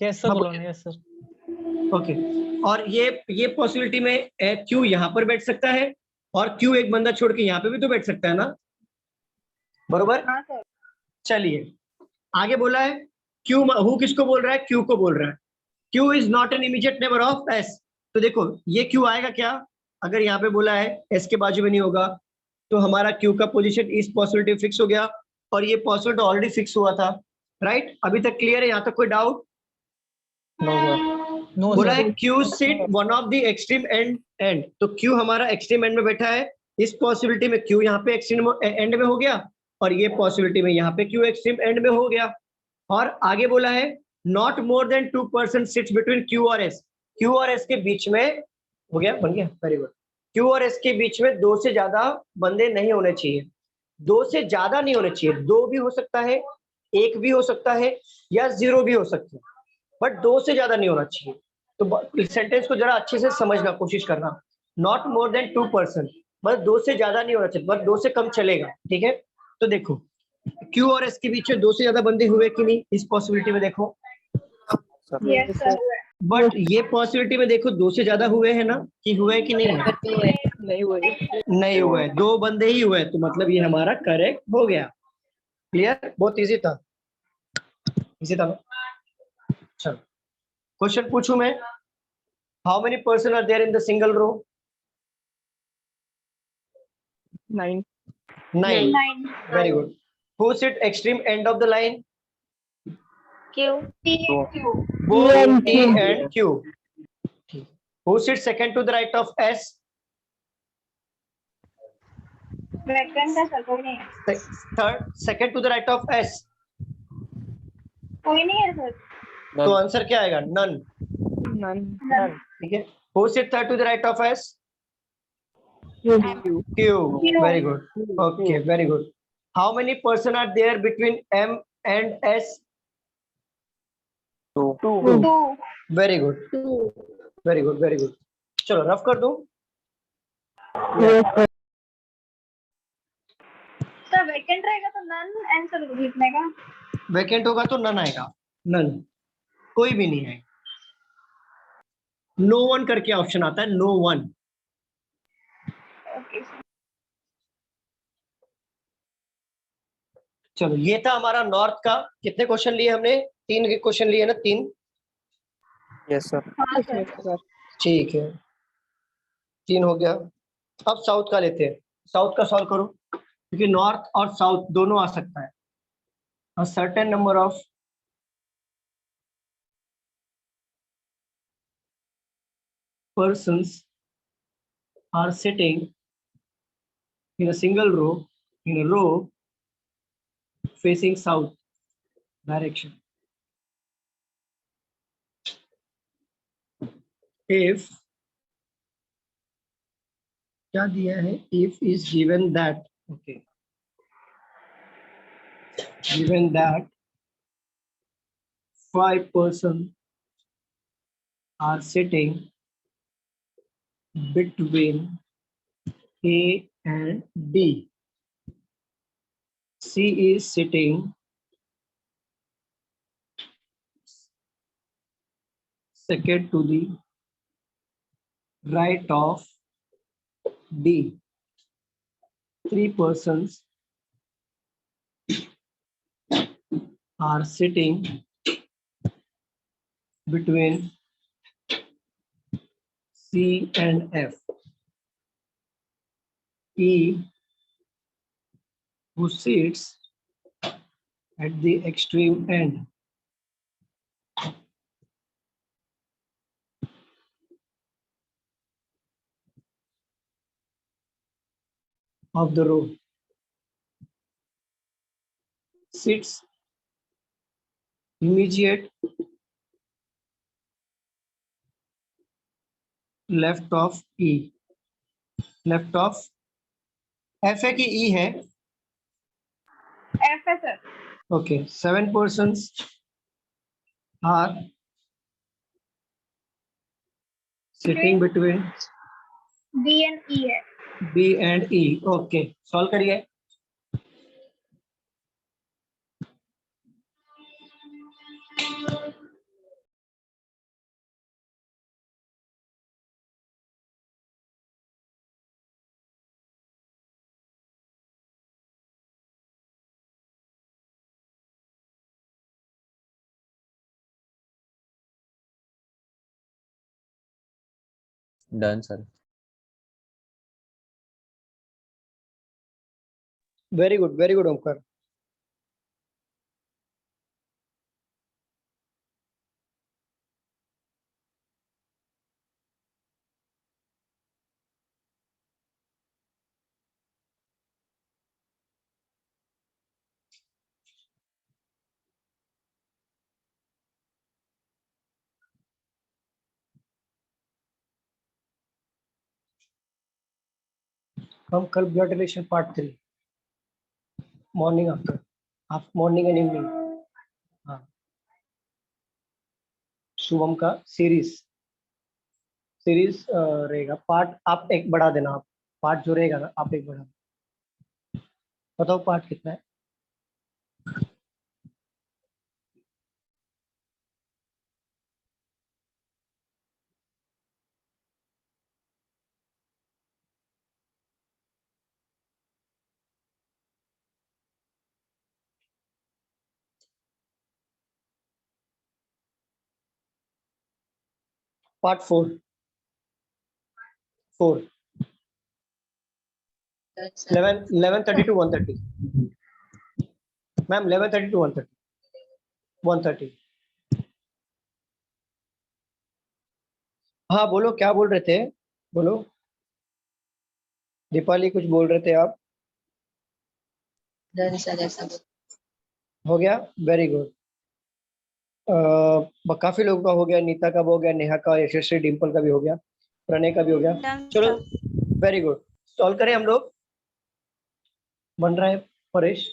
यस सर, बोलो यस सर। ओके। और ये पॉसिबिलिटी में क्यू यहाँ पर बैठ सकता है, और क्यू एक बंदा छोड़ के यहाँ पे भी तो बैठ सकता है ना, बरोबर? हाँ सर। चलिए आगे बोला है क्यू, हु किसको बोल रहा है? क्यू को बोल रहा है। Q is not an immediate neighbour of S. तो देखो ये क्यू आएगा क्या? अगर यहाँ पे बोला है एस के बाजू में नहीं होगा, तो हमारा क्यू का पोजीशन इस पॉसिबिलिटी फिक्स हो गया, और ये पॉसिबिलिटी ऑलरेडी फिक्स हुआ था, राइट? अभी तक क्लियर है? यहाँ तक कोई डाउट? No sir. नो बोला सर है Q sit one of the extreme end, तो क्यू हमारा एक्सट्रीम एंड में बैठा है। इस पॉसिबिलिटी में क्यू यहाँ पे एक्सट्रीम एंड में हो गया, और ये पॉसिबिलिटी में यहाँ पे क्यू एक्सट्रीम एंड में हो गया। और आगे बोला है not more than 2% sits between Q और एस। क्यू और एस के बीच में हो गया, बन गया, वेरी गुड। क्यू और एस के बीच में 2 से ज्यादा बंदे नहीं होने चाहिए। 2 से ज्यादा नहीं होने चाहिए, 2 भी हो सकता है, 1 भी हो सकता है, या 0 भी हो सकता है, बट 2 से ज्यादा नहीं होना चाहिए। तो सेंटेंस को जरा अच्छे से समझना कोशिश करना। नॉट मोर देन 2%, मतलब 2 से ज्यादा नहीं होना चाहिए, बस 2 से कम चलेगा, ठीक है। तो देखो क्यू और एस के बीच में 2 से ज्यादा बंदे हुए कि नहीं, इस पॉसिबिलिटी में देखो। Yes, sir. बट ये पॉसिबिलिटी में देखो 2 से ज्यादा हुए हैं ना, कि हुए कि नहीं है? नहीं हुए। नहीं हुए, 2 बंदे ही हुए, तो मतलब ये हमारा करेक्ट हो गया। क्लियर? बहुत इजी था, इजी था ना। चलो क्वेश्चन पूछूं मैं। How many person are there in the single row? 9। 9। 9. Very good. Who sit extreme end of the line? Q. T. Q. Q. Both T and Q. Who sits second to the right of S? Vacant है sir, कोई नहीं है. Third, second to the right of S. कोई नहीं है sir. तो answer क्या आएगा? None. None. ठीक है। Who sits third to the right of S? Q. Q. Very good. Okay, very good. How many person are there between M and S? 2. 2. Very good. Very good. Very good. चलो rough कर दूं। Sir vacant रहेगा तो none answer लिखने का. Vacant होगा तो none आएगा। नन, कोई भी नहीं आएगा। नो वन करके ऑप्शन आता है, नो वन। Okay sir. चलो ये था हमारा नॉर्थ का। कितने क्वेश्चन लिए हमने? 3 क्वेश्चन लिए ना, 3। Yes sir. हाँ सर. ठीक है, 3 हो गया। अब साउथ का लेते हैं। साउथ का सॉल्व करो, क्योंकि नॉर्थ और साउथ दोनों आ सकता है। A certain number of persons are sitting in a single row, in a row facing south direction. If क्या दिया है? If is given that, okay, given that 5 persons are sitting between A and B. C is sitting second to the right of D. 3 persons are sitting between C and F. E, who sits at the extreme end of the row, sits immediate left of E. Left of F है कि E है? F है sir. Okay, 7 persons are sitting between B and E है. B and E. Okay, solve करिए। Done sir. Very good Omkar. हम कल blood relation part 3 morning after morning and evening, हाँ शुभम का सीरीज रहेगा। पार्ट आप एक बढ़ा देना, आप पार्ट जो रहेगा ना आप एक बढ़ा देना। बताओ पार्ट कितना है? Part 4 11:30 to 1:30 ma'am, 11:30 to 1:30। हाँ बोलो, क्या बोल रहे थे? बोलो दीपाली, कुछ बोल रहे थे आप? हो गया, वेरी गुड। काफी लोगों का हो गया, नीता का हो गया, नेहा का, यशस्वी, डिम्पल का भी हो गया, प्रणय का भी हो गया। Done, चलो sir. वेरी गुड, सॉल्व करें हम लोग। बन रहा है परेश?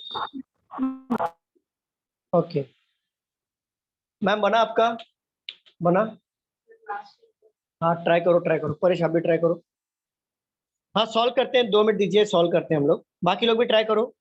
ओके मैम, बना आपका? बना? हाँ ट्राई करो परेश, आप भी ट्राई करो। हाँ सॉल्व करते हैं, 2 मिनट दीजिए, सॉल्व करते हैं हम लोग। बाकी लोग भी ट्राई करो।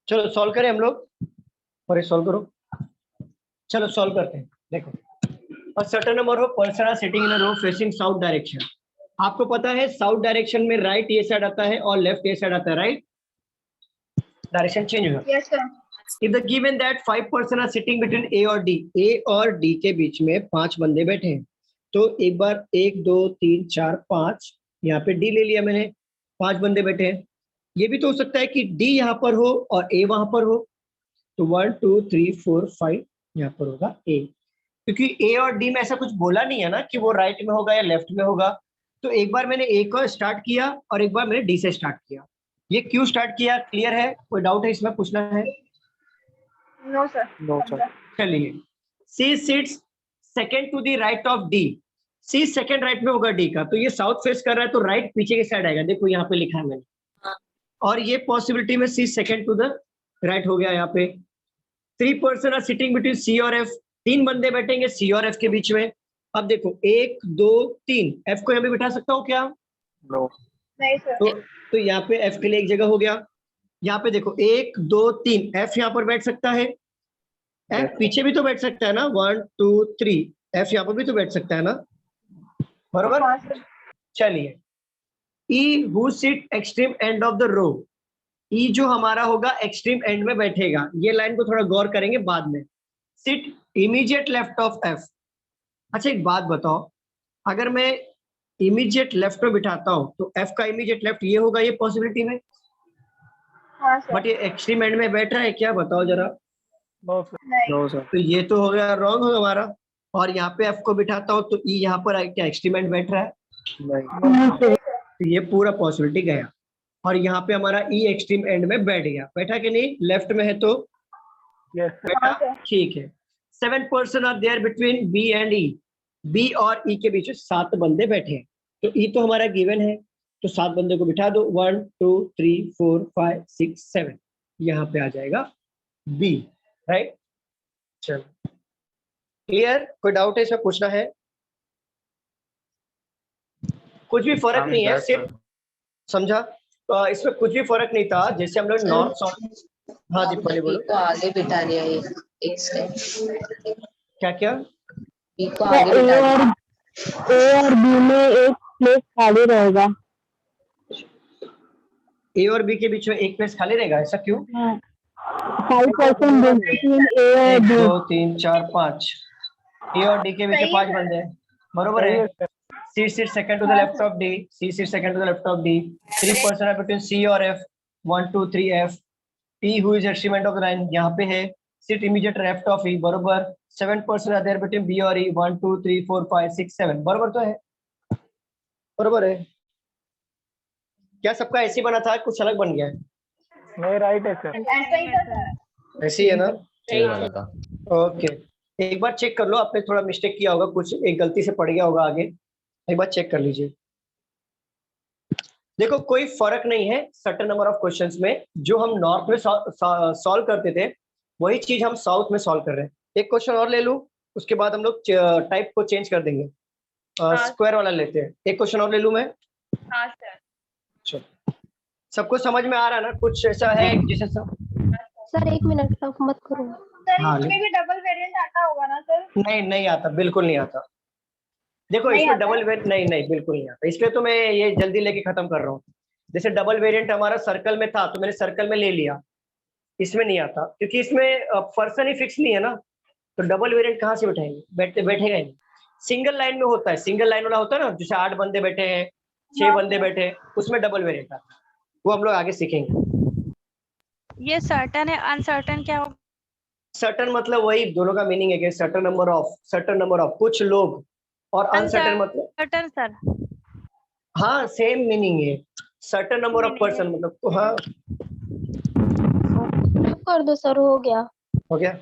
चलो सॉल्व करें हम लोग। परेश सॉल्व करो। चलो सॉल्व करते हैं। देखो, a certain number of person are sitting in a row facing south direction। आपको पता है साउथ डायरेक्शन में राइट ये साइड आता है और लेफ्ट ये साइड आता है, राइट? डायरेक्शन चेंज होगा। Yes, sir. If the given that 5 person are sitting between A और D, A और D के बीच में 5 बंदे बैठे हैं, तो एक बार 1 2 3 4 5 यहाँ पे D ले लिया मैंने, 5 बंदे बैठे हैं। ये भी तो हो सकता है कि D यहाँ पर हो और A वहां पर हो, तो 1 2 3 4 5 यहाँ पर होगा A, क्योंकि A और D में ऐसा कुछ बोला नहीं है ना कि वो राइट में होगा या लेफ्ट में होगा। तो एक बार मैंने A को स्टार्ट किया और एक बार मैंने D से स्टार्ट किया। ये क्यों स्टार्ट किया, क्लियर है? कोई डाउट है इसमें, पूछना है? No, sir. No, sir. चलिए, C sits second to the right of D। C second right में होगा D का, तो ये साउथ फेस कर रहा है तो राइट पीछे की साइड आएगा। देखो यहाँ पे लिखा है मैंने, और ये पॉसिबिलिटी में C second to the right हो गया। यहाँ पे 3 person are sitting between C और F, 3 बंदे बैठेंगे C और F के बीच में। अब देखो 1 2 3, F को यहाँ पे बिठा सकता हूँ क्या? No. नहीं, sir. तो यहाँ पे F के लिए एक जगह हो गया। यहाँ पे देखो 1 2 3, F यहाँ पर बैठ सकता है, F पीछे भी तो बैठ सकता है ना, 1 2 3, F यहाँ पर भी तो बैठ सकता है ना, बरोबर? हाँ, sir. चलिए, E who sit extreme end of the row, E जो हमारा होगा एक्सट्रीम एंड में बैठेगा। ये लाइन को थोड़ा गौर करेंगे बाद में। Sit immediate left of F। अच्छा एक बात बताओ, अगर मैं इमीडिएट लेफ्ट में बिठाता हूँ तो F का इमीडिएट लेफ्ट ये होगा, ये पॉसिबिलिटी में, हाँ, sir. बट ये एक्सट्रीम एंड में बैठ रहा है क्या, बताओ जरा? नहीं. No, sir. तो ये तो हो गया रॉन्ग होगा हमारा। और यहाँ पे F को बिठाता हूँ तो E यहाँ पर क्या एक्सट्रीम एंड बैठ रहा है? नहीं. तो ये पूरा पॉसिबिलिटी गया। और यहाँ पे हमारा E एक्सट्रीम एंड में बैठ गया, बैठा कि नहीं? लेफ्ट में है तो बैठा, ठीक है। 7 person are there between B and E। B और E के बीच 7 बंदे बैठे हैं, तो E तो हमारा गिवन है, तो 7 बंदे को बिठा दो, 1 2 3 4 5 6 7, यहाँ पे आ जाएगा B, राइट? चलो क्लियर? कोई डाउट है इसमें, पूछना है? कुछ भी फर्क नहीं है, सिर्फ समझा? तो इसमें कुछ भी फर्क नहीं था, जैसे हम लोग नॉर्थ साउथ। हाँ दीपाली बोलो। को आगे बिठा दिया एक स्टेप। क्या क्या? बी को आगे बिठा दिया। ए और बी में एक प्लेस खाली रहेगा। A और B के बीच में एक प्लेस खाली रहेगा, ऐसा क्यों? 5% between A एक and B. 2 3 4 5 ए और डी के बीच में सही है 5 सर। बंदे हैं, बरोबर सही है। है sir. C sit second to the left of D. C sit second to the left of D. 3% are between C और F. 1 2 3 F. T who is element of the line यहाँ पे है. Sit immediate left of E. बरोबर. 7% are there between B और E. 1 2 3 4 5 6 7. बरोबर तो है. बरोबर है. क्या सबका ऐसी बना था, कुछ अलग बन गया है? नहीं राइट है सर। ऐसा ही था सर। ऐसी है ना? सही वाला था। ओके, एक बार चेक कर लो, आपने थोड़ा मिस्टेक किया होगा, कुछ एक गलती से पड़ गया होगा आगे, एक बार चेक कर लीजिए। देखो कोई फर्क नहीं है सर्टेन नंबर ऑफ क्वेश्चंस में, जो हम नॉर्थ में सॉल्व करते थे वही चीज हम साउथ में सॉल्व कर रहे हैं। एक क्वेश्चन और ले लूं, उसके बाद हम लोग टाइप को चेंज कर देंगे, स्क्वायर वाला लेते हैं। एक क्वेश्चन और ले लूं मैं। हाँ सर। चलो, सबको समझ में आ रहा है ना? कुछ ऐसा है जिसे सर 1 मिनट तक मत करो। सर हाँ, इसमें भी डबल वेरिएंट आता होगा ना सर? नहीं आता, बिल्कुल नहीं आता। देखो नहीं इसमें आता? डबल वेरिएंट नहीं बिल्कुल नहीं आता, इसलिए तो मैं ये जल्दी लेके खत्म कर रहा हूँ। जैसे डबल वेरिएंट हमारा सर्कल में था तो मैंने सर्कल में ले लिया, इसमें नहीं आता क्योंकि इसमें पर्सन ही फिक्स नहीं है ना, तो डबल वेरिएंट कहाँ से बैठेंगे, बैठेगा ही। सिंगल लाइन में होता है, सिंगल लाइन वाला होता है ना, जैसे 8 बंदे बैठे हैं, 6 बंदे बैठे हैं, उसमें डबल वेरिएंट आता है, वो हम लोग आगे सीखेंगे। ये सर्टन है, अनसर्टन क्या हो? सर्टन मतलब वही दोनों का मीनिंग है कि सर्टन नंबर ऑफ कुछ लोग, और अनसर्टन मतलब अनसर्टन सर। हाँ सेम मीनिंग है। सर्टन नंबर ऑफ पर्सन मतलब तो हाँ कर दो सर, हो गया। हो गया।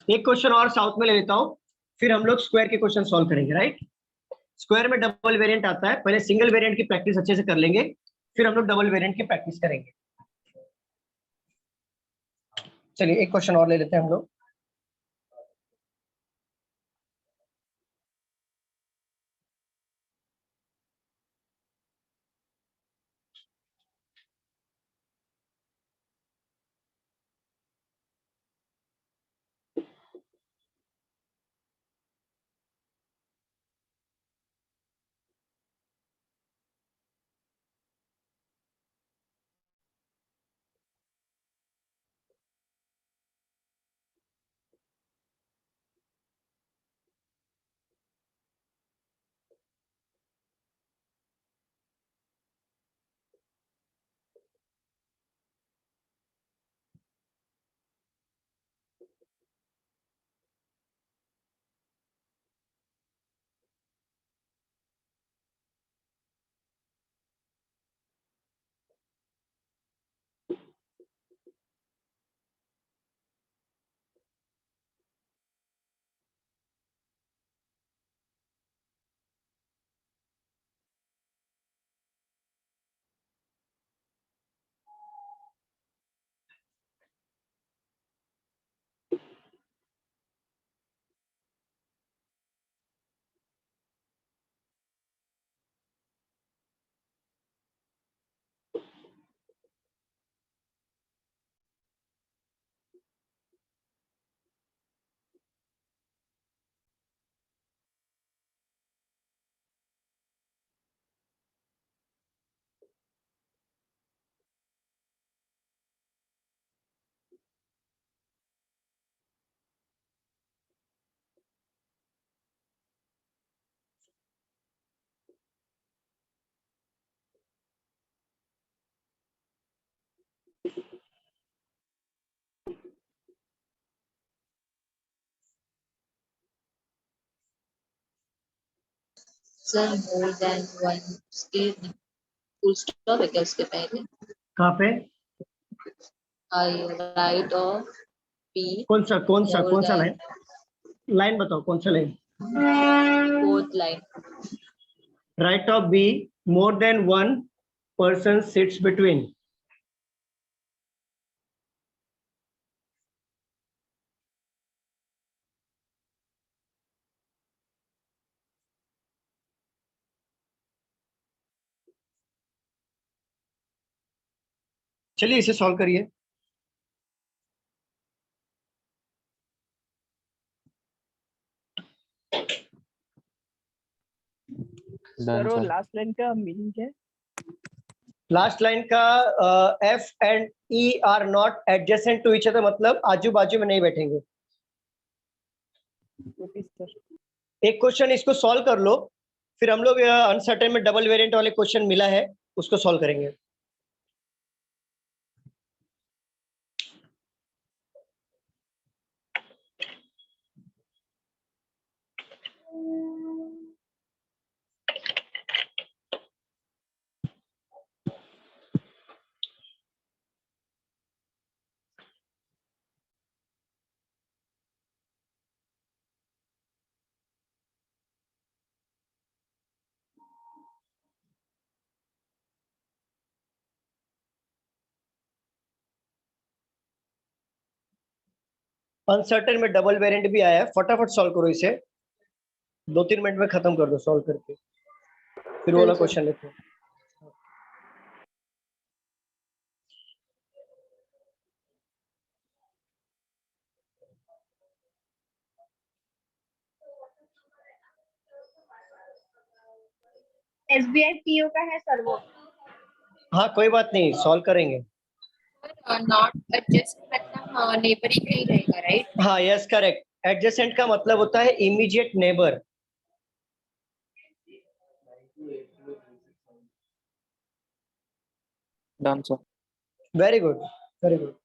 एक क्वेश्चन और साउथ में ले लेता हूँ, फिर हम लोग स्क्वायर के क्वेश्चन सॉल्व करेंगे, राइट। स्क्वायर में डबल वेरिएंट आता है, पहले सिंगल वेरिएंट की प्रैक्टिस अच्छे से कर लेंगे, फिर हम लोग डबल वेरिएंट की प्रैक्टिस करेंगे। चलिए एक क्वेश्चन और ले लेते हैं हम लोग। सर मोर देन वन के फुल स्टॉप है क्या उसके पहले? कहाँ पे? आई राइट ऑफ पी कौन सा लाइन? लाइन बताओ कौन सा line? Fourth line. Right of B more than one person sits between. चलिए इसे सॉल्व करिए। Done sir. लास्ट लाइन का मीनिंग क्या है? लास्ट लाइन का F and E are not adjacent to each other, मतलब आजू बाजू में नहीं बैठेंगे। एक क्वेश्चन इसको सॉल्व कर लो, फिर हम लोग अनसर्टेन में डबल वेरिएंट वाले क्वेश्चन मिला है उसको सॉल्व करेंगे। अनसर्टेन में डबल वेरिएंट भी आया है, फटाफट सॉल्व करो इसे, 2-3 मिनट में खत्म कर दो सॉल्व करके, फिर वो वाला क्वेश्चन लिखो। SBI PO का है सर वो। हाँ कोई बात नहीं, सॉल्व करेंगे। नॉट एडजस्ट मतलब नेबरिंग नहीं रहेगा, राइट? हाँ यस करेक्ट, एडजेसेंट का मतलब होता है immediate neighbour. Done, sir. Very good, very good.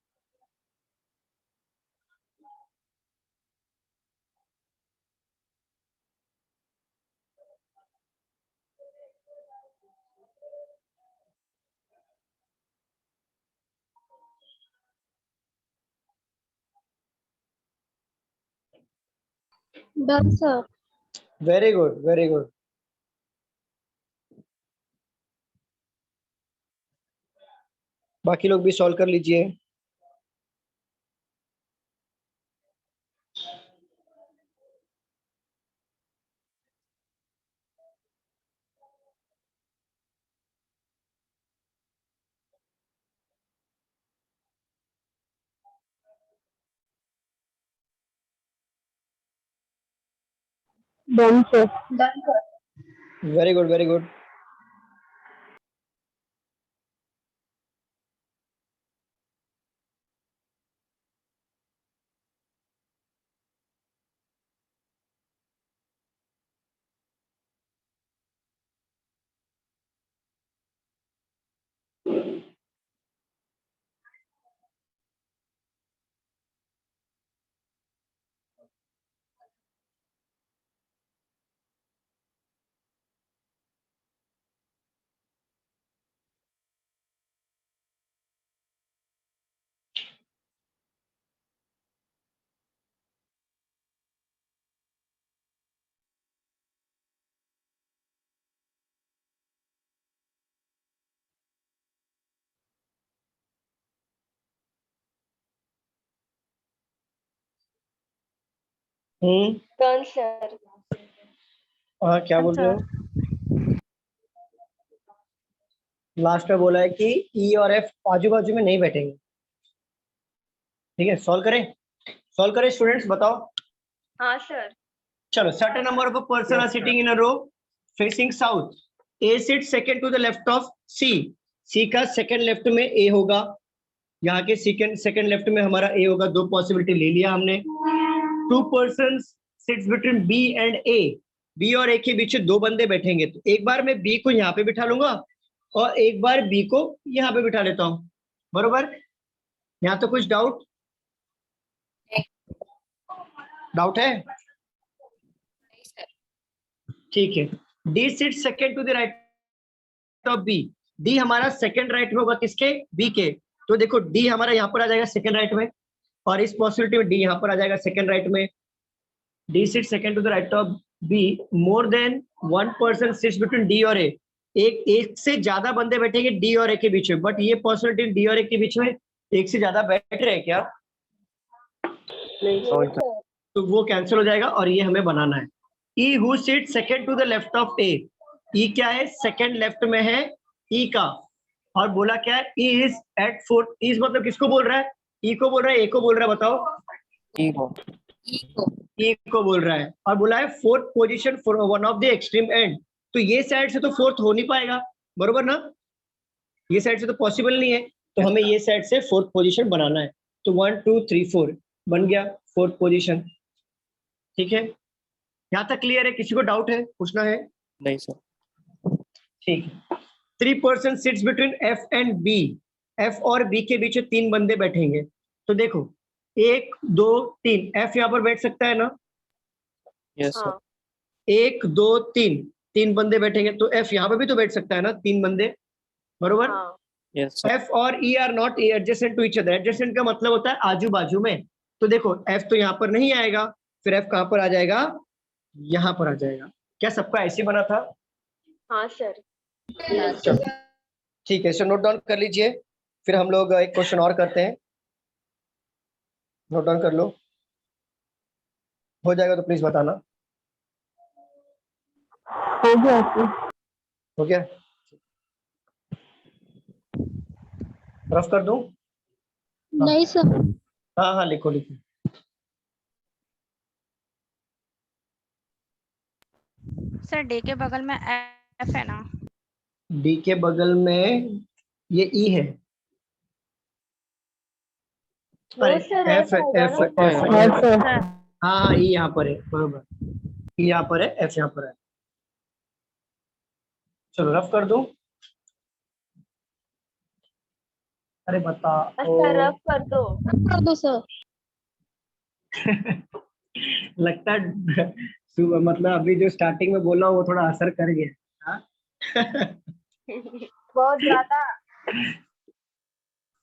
Done sir. Very good, very good. बाकी लोग भी सॉल्व कर लीजिए। Done sir. Done sir. Very good, very good. Done sir. हाँ क्या बोल रहे हो? लास्ट में बोला है कि ई और एफ आजू बाजू में नहीं बैठेंगे। ठीक है, सॉल्व करें, सॉल्व करें स्टूडेंट्स, बताओ। हाँ सर। चलो, certain number of a person are sitting in a row facing south. A sits second to the left of C. C का सेकंड लेफ्ट में A होगा, यहाँ के सेकंड लेफ्ट में हमारा A होगा। दो पॉसिबिलिटी ले लिया हमने। To persons sits between B and A. B और A के बीच दो बंदे बैठेंगे, तो एक बार मैं B को यहाँ पे बिठा लूंगा और एक बार B को यहाँ पे बिठा लेता हूँ, बरोबर? यहाँ तो कुछ डाउट है? ठीक है। D sit second to the right of B. D हमारा सेकेंड राइट में होगा किसके? बी के। तो देखो डी हमारा यहाँ पर आ जाएगा सेकेंड राइट में, और इस पॉसिबिलिटी में डी यहाँ पर आ जाएगा सेकेंड राइट में। D sit second to the right of B, more than one person sits between D और ए। एक से ज्यादा बंदे बैठेंगे डी और ए के बीच में, बट ये पॉसिबिलिटी डी और ए के बीच में एक से ज्यादा बैठ रहे हैं क्या? तो वो कैंसिल हो जाएगा और ये हमें बनाना है। E who sits second to the left of A. E क्या है? सेकंड लेफ्ट में है E का, और बोला क्या है? E is at fourth. E is मतलब किसको बोल रहा है? E को बोल रहा है, A को बोल रहा है? बताओ। E को बोल रहा है, और बोला है fourth position for one of the extreme end. तो ये साइड से तो फोर्थ हो नहीं पाएगा, बरोबर ना? ये साइड से तो पॉसिबल नहीं है, तो हमें ये साइड से 4th पोजीशन बनाना है। तो 1 2 3 4 बन गया 4th पोजीशन। ठीक है, यहाँ तक क्लियर है? किसी को डाउट है, पूछना है? नहीं सर। ठीक है। 3 person sits between F and B. F और बी के बीच 3 बंदे बैठेंगे। तो देखो 1 2 3, एफ यहाँ पर बैठ सकता है ना? Yes sir. 1 2 3, 3 बंदे बैठेंगे, तो एफ यहाँ पर भी तो बैठ सकता है ना, 3 बंदे, बरोबर? Yes sir. एफ और E are not adjacent to each other. Adjacent का मतलब होता है आजू बाजू में। तो देखो एफ तो यहाँ पर नहीं आएगा, फिर एफ कहाँ पर आ जाएगा? यहाँ पर आ जाएगा। क्या सबका ऐसे बना था? हाँ सर। चलो ठीक है, इसे नोट डाउन कर लीजिए, फिर हम लोग एक क्वेश्चन और करते हैं। नोट डाउन कर लो, हो जाएगा तो प्लीज बताना। हो गया सर। हो गया? रफ कर दूं? नहीं सर। हाँ हाँ लिखो लिखो। सर डी के बगल में एफ है ना? डी के बगल में ये ई है। अरे एफ एफ एफ, हाँ ई यहाँ पर है, बरोबर, ई यहाँ पर है, एफ यहाँ पर है। चलो रफ कर दूं? अरे बता रफ कर दो। कर दो सर। लगता है सुबह मतलब अभी जो स्टार्टिंग में बोला वो थोड़ा असर कर गया। हाँ? बहुत ज्यादा।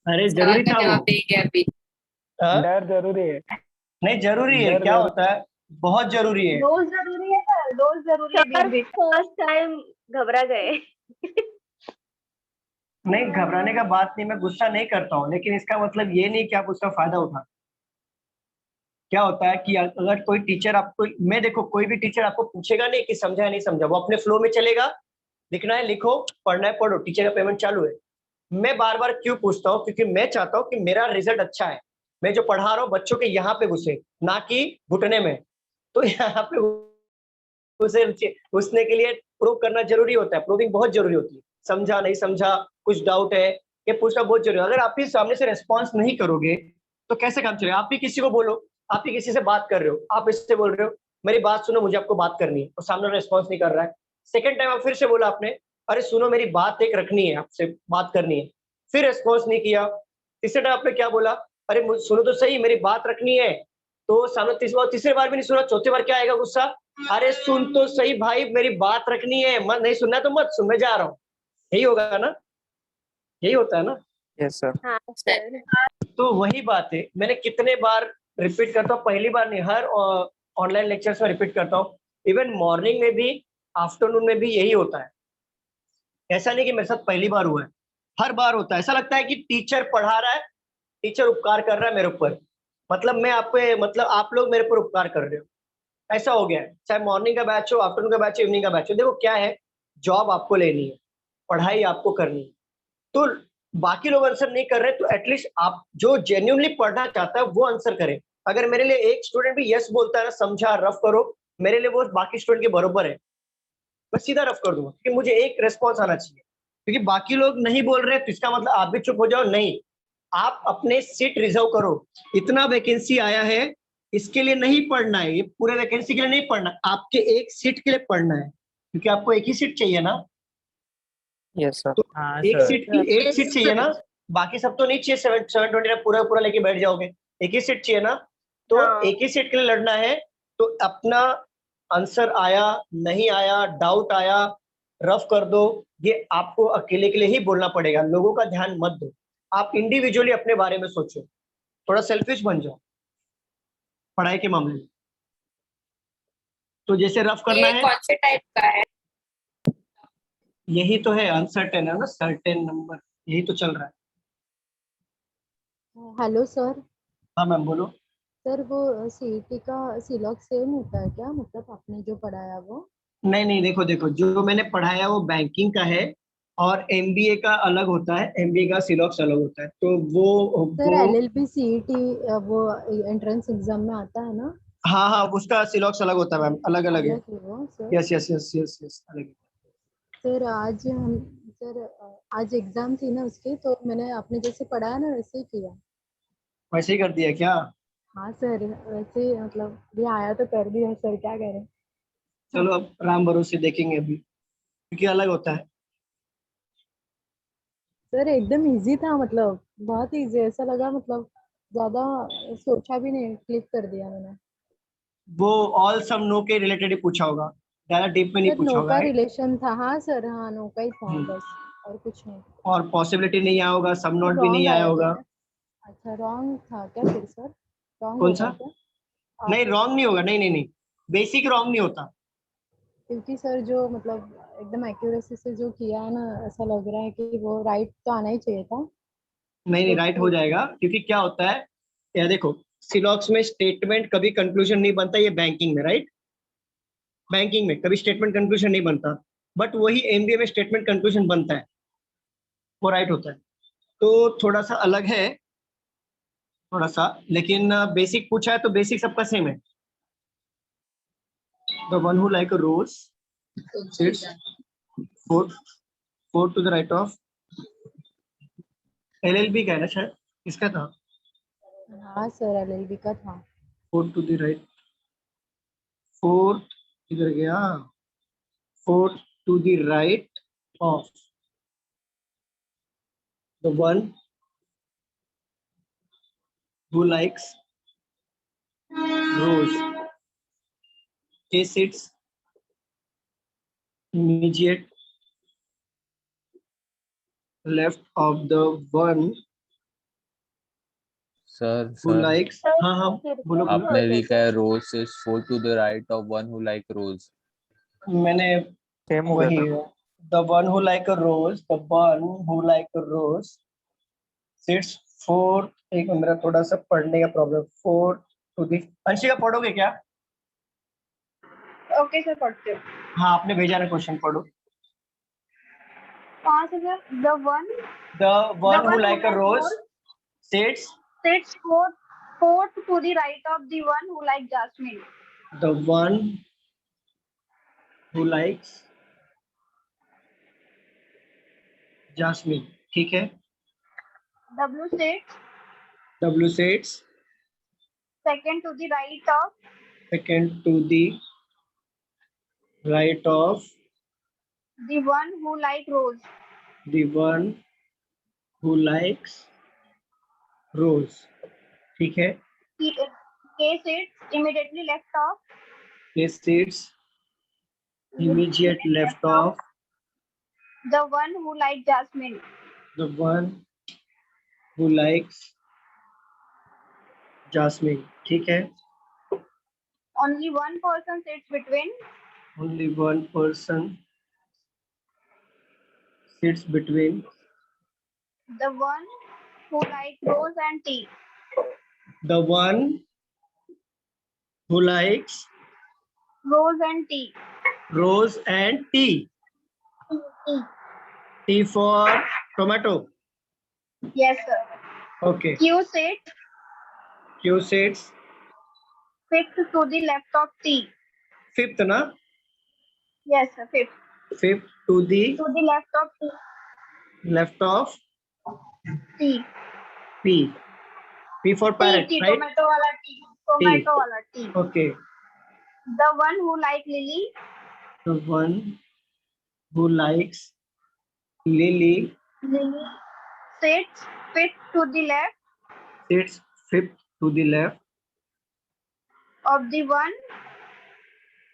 अरे सवाल जरूरी का था जवाब वो। देंगे अभी। हाँ? डर जरूरी है। नहीं जरूरी है, क्या होता है, बहुत जरूरी है। डोज जरूरी है सर, डोज जरूरी है। फर्स्ट टाइम घबरा गए। नहीं घबराने का बात नहीं, मैं गुस्सा नहीं करता हूँ, लेकिन इसका मतलब ये नहीं कि आप उसका फायदा उठा। क्या होता है कि अगर कोई टीचर आपको, मैं देखो कोई भी टीचर आपको पूछेगा नहीं कि समझा है नहीं समझा, वो अपने फ्लो में चलेगा, लिखना है लिखो, पढ़ना है पढ़ो, टीचर का पेमेंट चालू है। मैं बार बार क्यों पूछता हूँ? क्योंकि मैं चाहता हूँ कि मेरा रिजल्ट अच्छा है, मैं जो पढ़ा रहा हूँ बच्चों के यहाँ पे घुसे, ना कि घुटने में। तो यहाँ पे उसे घुसने के लिए प्रूव करना जरूरी होता है, प्रूविंग बहुत जरूरी होती है। समझा नहीं समझा, कुछ डाउट है, ये पूछना बहुत जरूरी है। अगर आप ही सामने से रेस्पॉन्स नहीं करोगे तो कैसे काम चलेगा? आप ही किसी को बोलो, आप ही किसी से बात कर रहे हो, आप इससे बोल रहे हो मेरी बात सुनो, मुझे आपको बात करनी है, और सामने रेस्पॉन्स नहीं कर रहा है। सेकंड टाइम आप फिर से बोला आपने, अरे सुनो मेरी बात एक रखनी है, आपसे बात करनी है, फिर रेस्पॉन्स नहीं किया। तीसरे टाइम आपने क्या बोला, अरे सुनो तो सही मेरी बात रखनी है, तो सामने तीसरी बार भी नहीं सुना, चौथी बार क्या आएगा? गुस्सा। अरे सुन तो सही भाई, मेरी बात रखनी है, मत नहीं सुनना तो मत सुन, मैं जा रहा हूँ। यही होगा ना, यही होता है ना? Yes sir. हाँ सर। तो वही बात है, मैंने कितने बार रिपीट करता हूँ, पहली बार नहीं, हर ऑनलाइन लेक्चर्स में रिपीट करता हूँ, इवन मॉर्निंग में भी आफ्टरनून में भी यही होता है। ऐसा नहीं कि मेरे साथ पहली बार हुआ है, हर बार होता है। ऐसा लगता है कि टीचर पढ़ा रहा है, टीचर उपकार कर रहा है मेरे ऊपर, मतलब मैं आप पे, मतलब आप लोग मेरे ऊपर उपकार कर रहे हो, ऐसा हो गया है। चाहे मॉर्निंग का बैच हो, आफ्टरनून का बैच हो, इवनिंग का बैच हो, देखो क्या है, जॉब आपको लेनी है, पढ़ाई आपको करनी है। तो बाकी लोग आंसर नहीं कर रहे तो एटलीस्ट आप जो जेन्युइनली पढ़ना चाहता है वो आंसर करें। अगर मेरे लिए एक स्टूडेंट भी यस बोलता है ना, समझा रफ करो, मेरे लिए वो बाकी स्टूडेंट के बराबर है, मैं सीधा रफ कर दूंगा, क्योंकि मुझे एक रेस्पॉन्स आना चाहिए। क्योंकि बाकी लोग नहीं बोल रहे तो इसका मतलब आप भी चुप हो जाओ? नहीं, आप अपने सीट रिजर्व करो। इतना वैकेंसी आया है, इसके लिए नहीं पढ़ना है, ये पूरे वैकेंसी के लिए नहीं पढ़ना, आपके एक सीट के लिए पढ़ना है, क्योंकि आपको एक ही सीट चाहिए ना। Yes sir. तो एक सीट चाहिए ना, बाकी सब तो नहीं चाहिए। 720 पूरा पूरा लेके बैठ जाओगे, एक ही सीट चाहिए ना। तो हाँ। एक ही सीट के लिए लड़ना है, तो अपना आंसर आया नहीं आया, डाउट आया, रफ कर दो, ये आपको अकेले के लिए ही बोलना पड़ेगा, लोगों का ध्यान मत दो। आप इंडिविजुअली अपने बारे में सोचो, थोड़ा सेल्फिश बन जाओ पढ़ाई के मामले में। तो जैसे रफ करना ये है, कौन से टाइप का है? यही तो है, अनसर्टेन है ना, सर्टेन नंबर, यही तो चल रहा है। Hello sir. हाँ मैम बोलो। सर वो सीईटी का सिलॉक सेम होता है क्या, मतलब आपने जो पढ़ाया वो? नहीं नहीं, देखो देखो, जो मैंने पढ़ाया वो बैंकिंग का है, और एमबीए का अलग होता है, एमबीए का सिलॉक्स अलग होता है। तो सर वो एलएलबी सीईटी वो एंट्रेंस एग्जाम में आता है ना? हाँ हाँ, उसका सिलॉक्स अलग होता है मैम, अलग अलग है। अलग है वो sir? Yes yes yes yes yes, अलग है। सर आज हम सर आज एग्जाम थी ना उसकी, तो मैंने आपने जैसे पढ़ाया ना वैसे ही किया। वैसे ही कर दिया क्या? हाँ सर, वैसे ही मतलब भी आया तो कर दिया सर, क्या करें। चलो अब राम भरोसे देखेंगे अभी, क्योंकि अलग होता है। सर एकदम इजी था, मतलब बहुत इजी, ऐसा लगा मतलब ज्यादा सोचा भी नहीं, क्लिक कर दिया मैंने। वो ऑल सम नो के रिलेटेड ही पूछा होगा, ज्यादा डीप में नहीं सर पूछा नो होगा, का राइट? रिलेशन था, हाँ सर, हाँ नो का ही था बस, और कुछ नहीं। और पॉसिबिलिटी नहीं आया होगा, सम नॉट भी नहीं रॉन्ग आया आया था होगा। क्या? अच्छा रॉन्ग था क्या फिर सर? रॉन्ग कौन होगा सा? क्या? नहीं, आप रॉन्ग नहीं होगा, नहीं नहीं नहीं, बेसिक रॉन्ग नहीं होता। क्योंकि सर जो मतलब एकदम एक्यूरेसी से जो किया है ना, ऐसा लग रहा है कि वो राइट तो आना ही चाहिए था। नहीं नहीं, तो राइट हो जाएगा, क्योंकि क्या होता है, या देखो, सिलॉक्स में स्टेटमेंट कभी कंक्लूजन नहीं बनता, ये बैंकिंग में, राइट? बैंकिंग में कभी स्टेटमेंट कंक्लूजन नहीं बनता, बट वही एमबीए में स्टेटमेंट कंक्लूजन बनता है, वो राइट होता है। तो थोड़ा सा अलग है, थोड़ा सा, लेकिन बेसिक पूछा है तो बेसिक सबका सेम है। The one who like a rose sits four four to the right of, LLB का है ना शायद, इसका था। हाँ सर एलएलबी का था। Four to the right, four इधर गया, four to the right of the one who likes rose takes its immediate left of the one sir who sir likes, हाँ हाँ, बोलो बोलो। आपने लिखा है rose is four to the right of one who like rose. मैंने same हो गया वही, था। the one who like a rose, the one who like a rose sits four, एक मिनट, मेरा थोड़ा सा पढ़ने का problem, four to the, Anshika पढ़ोगे क्या? ओके सर, पढ़ते हो? हाँ, आपने भेजा ना क्वेश्चन, पढ़ो। कहाँ से sir? The one the one who who like a like rose rose sits, sits fourth to the right of the one who like jasmine. the one who likes jasmine, ठीक है। W sits W sits second to the right of second to the right of the one who like rose. the one who likes rose, ठीक है। K sits immediately left of He sits immediate left of the one who like jasmine. the one who likes jasmine, ठीक है। Only one person sits between Only one person sits between the one who like rose and tea. the one who likes Rose and tea. rose and tea. Tea. T for tomato. Yes sir. Okay. Q sits Q sits fifth to the left of tea. fifth ना? Yes sir, fifth. Fifth to the To the left of tea. left of Tea. P. P for parrot, Tea, right? tomato wala tea. Tomato wala tea. Okay. The one who like lily The one who likes lily sits fifth to the left sits fifth to the left of the one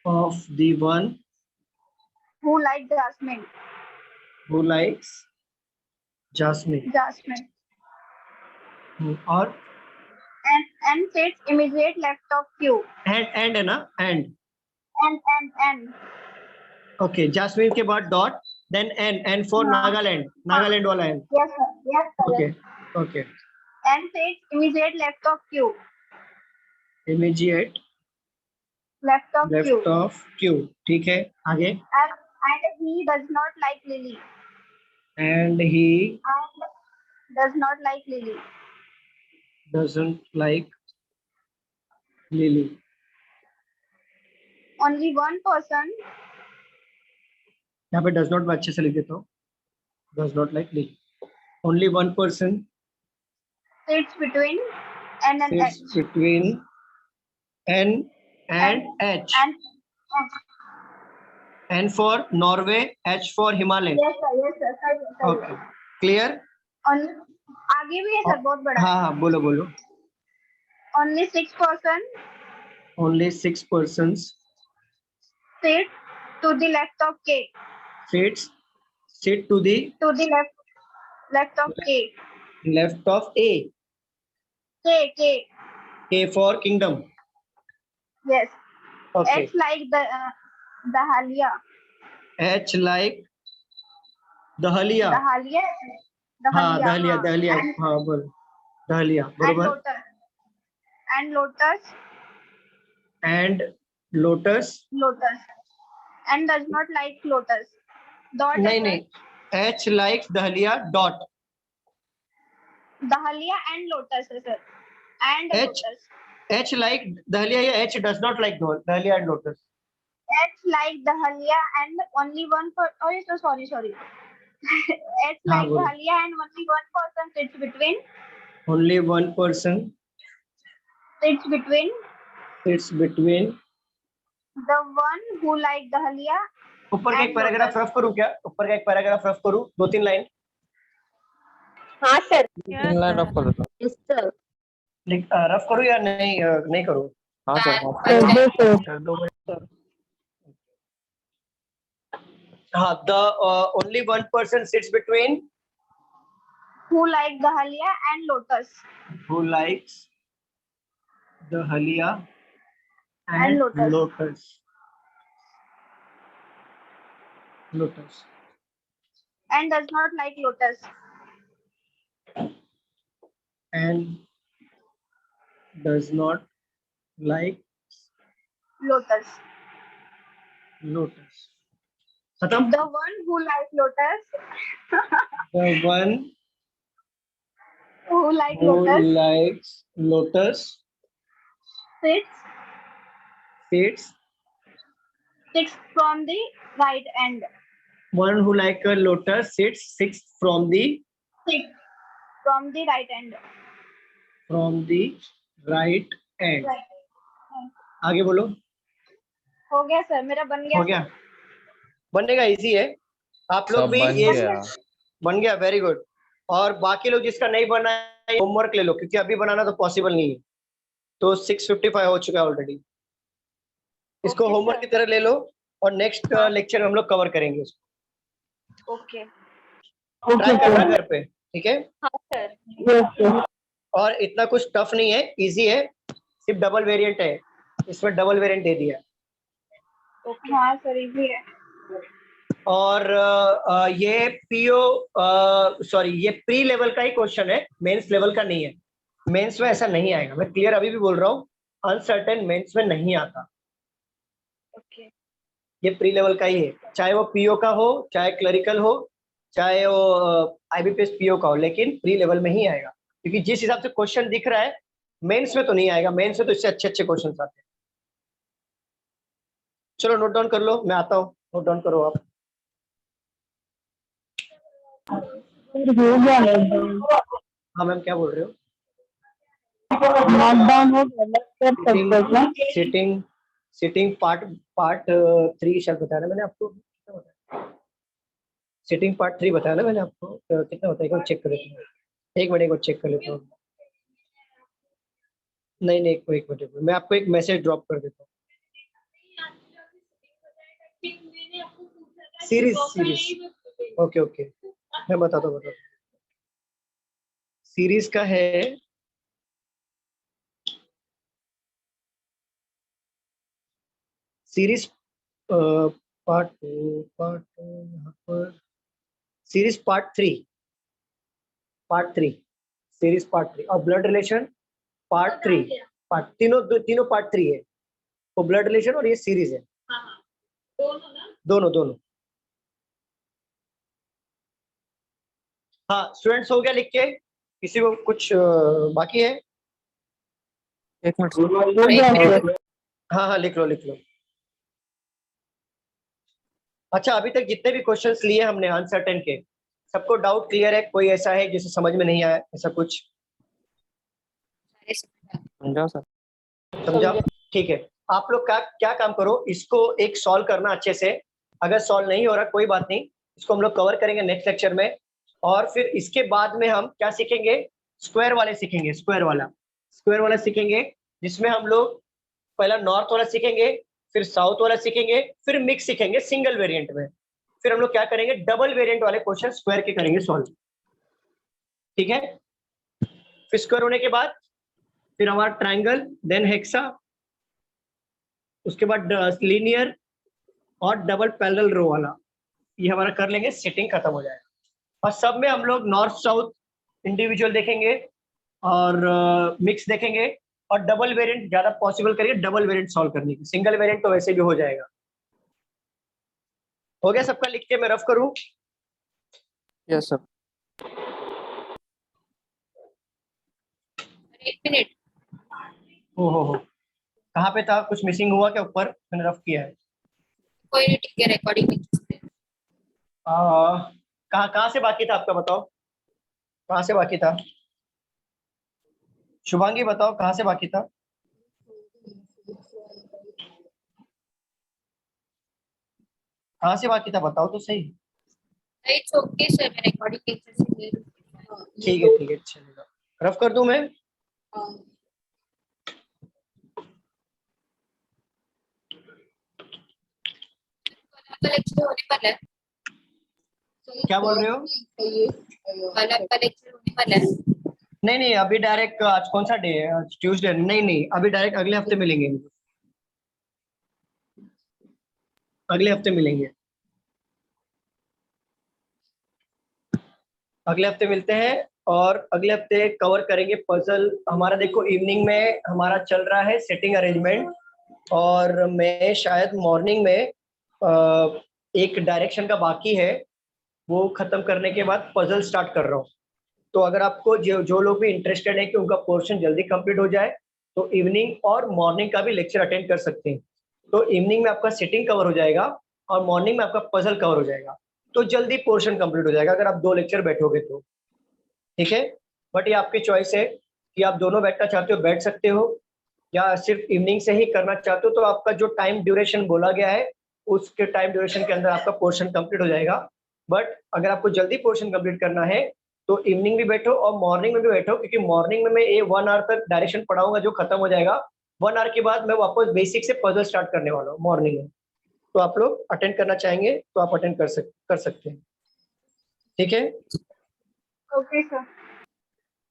of the one who like jasmine. who likes jasmine. Jasmine. और And sits immediate left of Q. and है ना? And. And. Okay. Jasmine के बाद dot, then N for Nagaland. Nagaland वाला N. Yes sir. Yes sir. Okay. Okay. And sits immediate left of Q. Immediate Left of Q. left of Q. ठीक है, आगे. And he does not like lily. And he And does not like lily. doesn't like lily. Only one person यहाँ पे does not मैं अच्छे से लिख देता हूँ. does not like लिख. Only one person Sits between N and H. sits between N and H. And N for Norway, H for Himalayan. yes sir, सही है. Okay. Clear? आगे भी है सर, बहुत बड़ा. हाँ हाँ बोलो बोलो. Only 6 person Only 6 persons sit to the left of K. sit to the To the left of K. left of A. K. K for kingdom. Yes. Okay. H like the Dahlia. H like Dahlia. Dahlia. हाँ Dahlia. And, हाँ बोल. Dahlia. and बरोबर. lotus. And lotus. And lotus. Lotus. And does not like lotus. Dot. नहीं नहीं. H likes Dahlia. Dot. Dahlia and lotus है sir. And H. lotus. H like Dahlia या H does not like Dahlia and lotus. H like Dahlia and only one per. Oh yes, so sorry. H हाँ, like बोलो. Dahlia and only one person sits between. Only one person Sits between sits between. the one who like Dahlia. ऊपर का एक And paragraph lotus. Rough करूँ क्या? ऊपर का एक पैराग्राफ रफ करूँ 2-3 लाइन. हाँ sir. Yes, in line sir. Rough कर देता हूँ. Yes sir. रफ करूँ या नहीं करूँ? हाँ सर. हाँ. The only one person sits between. Who like Dahlia and lotus. Who likes Dahlia And lotus. Lotus. And does not like lotus. And does not like Lotus. lotus. खत्म. The one who like lotus. The one Who like who lotus likes lotus sits sits from the right end. one who like a lotus sits from the Sits from the right end. right end. Right. आगे बोलो. हो गया sir, मेरा बन गया. हो गया. बनने का इजी है. आप लोग सब भी बन ये गया. बन गया. Very good. और बाकी लोग जिसका नहीं बना है होमवर्क ले लो, क्योंकि अभी बनाना तो पॉसिबल नहीं है. तो 6:55 हो चुका है ऑलरेडी. इसको Okay, होमवर्क sir. की तरह ले लो और नेक्स्ट लेक्चर में हम लोग कवर करेंगे उसको. ओके. ट्राई करना घर पे. ठीक है. हाँ सर. और इतना कुछ टफ नहीं है, इजी है. सिर्फ डबल वेरिएंट है, इसमें डबल वेरिएंट दे दिया. ओके. हाँ सर, इजी है. और ये पीओ सॉरी ये प्री लेवल का ही क्वेश्चन है, मेंस लेवल का नहीं है. मेंस में ऐसा नहीं आएगा. मैं क्लियर अभी भी बोल रहा हूँ, अनसर्टेन मेंस में नहीं आता. ओके. ये प्री लेवल का ही है, चाहे वो पीओ का हो, चाहे क्लरिकल हो, चाहे वो आईबीपीएस पीओ का हो, लेकिन प्री लेवल में ही आएगा. क्योंकि जिस हिसाब से क्वेश्चन दिख रहा है मेंस में तो नहीं आएगा. मेंस में तो इससे अच्छे क्वेश्चन आते हैं. चलो नोट डाउन कर लो, मैं आता हूँ. नोट डाउन करो आप. हाँ मैम, क्या बोल रहे हो? सिटिंग पार्ट 3 शायद बताया ना मैंने आपको. सिटिंग पार्ट 3 बताया ना मैंने आपको. कितना बताया, चेक कर लेता हूँ. एक मिनट चेक कर लेता हूँ. नहीं एक मिनट मैं आपको एक मैसेज ड्रॉप कर देता हूँ. सीरीज ओके मैं बताता हूँ. सीरीज का है सीरीज पार्ट यहाँ पर सीरीज पार्ट 3 सीरीज पार्ट 3 और ब्लड रिलेशन पार्ट 3 पार्ट तीनों पार्ट 3 है. वो ब्लड रिलेशन और ये सीरीज है. दोनों. हाँ स्टूडेंट्स, हो गया लिख के? किसी को कुछ बाकी है? एक मिनट. हाँ लिख लो. अच्छा, अभी तक जितने भी क्वेश्चंस लिए हमने अनसर्टेन के, सबको डाउट क्लियर है? कोई ऐसा है जिसे समझ में नहीं आया ऐसा कुछ? समझाओ सर। समझा? ठीक है, आप लोग क्या क्या काम करो, इसको एक सॉल्व करना अच्छे से। अगर सॉल्व नहीं हो रहा कोई बात नहीं, इसको हम लोग कवर करेंगे नेक्स्ट लेक्चर में। और फिर इसके बाद में हम क्या सीखेंगे, स्क्वायर वाले सीखेंगे, स्क्वायर वाला सीखेंगे, जिसमें हम लोग पहला नॉर्थ वाला सीखेंगे, फिर साउथ वाला सीखेंगे, फिर मिक्स सीखेंगे सिंगल वेरिएंट में। फिर हम लोग क्या करेंगे, डबल वेरिएंट वाले क्वेश्चन स्क्वायर के करेंगे सॉल्व। ठीक है, फिर स्क्वायर होने के बाद फिर हमारा ट्रायंगल, देन हेक्सा, उसके बाद लीनियर और डबल पैरेलल रो वाला, ये हमारा कर लेंगे, सेटिंग खत्म हो जाएगा। और सब में हम लोग नॉर्थ साउथ इंडिविजुअल देखेंगे और मिक्स देखेंगे, और डबल वेरिएंट ज्यादा पॉसिबल करिए, डबल वेरिएंट सॉल्व करने की। सिंगल वेरिएंट तो वैसे भी हो जाएगा। हो गया सबका? लिख के मैं रफ करूं? Yes sir. 1 मिनट। हो कहाँ पे था? कुछ मिसिंग हुआ क्या? ऊपर मैंने रफ किया है। कोई नहीं, ठीक है, रिकॉर्डिंग में। कहाँ से बाकी था आपका? बताओ कहाँ से बाकी था? शुभांगी बताओ कहाँ से बाकी था? कहाँ से बाकी था बताओ तो सही। इट्स ओके सर, मैं रिकॉर्डिंग एक से ले लूं। ठीक है चलेगा। रफ कर दूं मैं? कल लेक्चर होने वाला है। क्या बोल रहे हो? कल आपका लेक्चर होने वाला है। नहीं अभी डायरेक्ट, आज कौन सा डे है? आज ट्यूसडे। नहीं अभी डायरेक्ट अगले हफ्ते मिलेंगे, अगले हफ्ते मिलेंगे, अगले हफ्ते मिलते हैं। और अगले हफ्ते कवर करेंगे पजल। हमारा देखो इवनिंग में हमारा चल रहा है सेटिंग अरेंजमेंट, और मैं शायद मॉर्निंग में एक डायरेक्शन का बाकी है, वो खत्म करने के बाद पजल स्टार्ट कर रहा हूँ। तो अगर आपको जो लोग भी इंटरेस्टेड है कि उनका पोर्शन जल्दी कंप्लीट हो जाए, तो इवनिंग और मॉर्निंग का भी लेक्चर अटेंड कर सकते हैं। तो इवनिंग में आपका सेटिंग कवर हो जाएगा और मॉर्निंग में आपका पजल कवर हो जाएगा, तो जल्दी पोर्शन कंप्लीट हो जाएगा अगर आप 2 लेक्चर बैठोगे तो। ठीक है, बट ये आपकी चॉइस है कि आप दोनों बैठना चाहते हो बैठ सकते हो, या सिर्फ इवनिंग से ही करना चाहते हो तो आपका जो टाइम ड्यूरेशन बोला गया है उसके टाइम ड्यूरेशन के अंदर आपका पोर्शन कंप्लीट हो जाएगा। बट अगर आपको जल्दी पोर्शन कंप्लीट करना है तो इवनिंग भी बैठो और मॉर्निंग में भी बैठो, क्योंकि मॉर्निंग में मैं 1 आवर तक डायरेक्शन पढ़ाऊंगा जो खत्म हो जाएगा। 1 आवर के बाद मैं वापस बेसिक से पजल स्टार्ट करने वाला हूँ मॉर्निंग में। तो आप लोग अटेंड करना चाहेंगे तो आप अटेंड कर सकते हैं। ठीक है, ओके सर।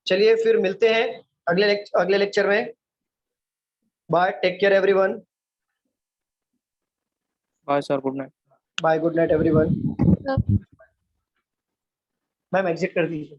चलिए फिर मिलते हैं अगले लेक्चर में। Bye, take care everyone. Bye sir, good night. Bye, good night everyone. Ma'am exit कर दीजिए।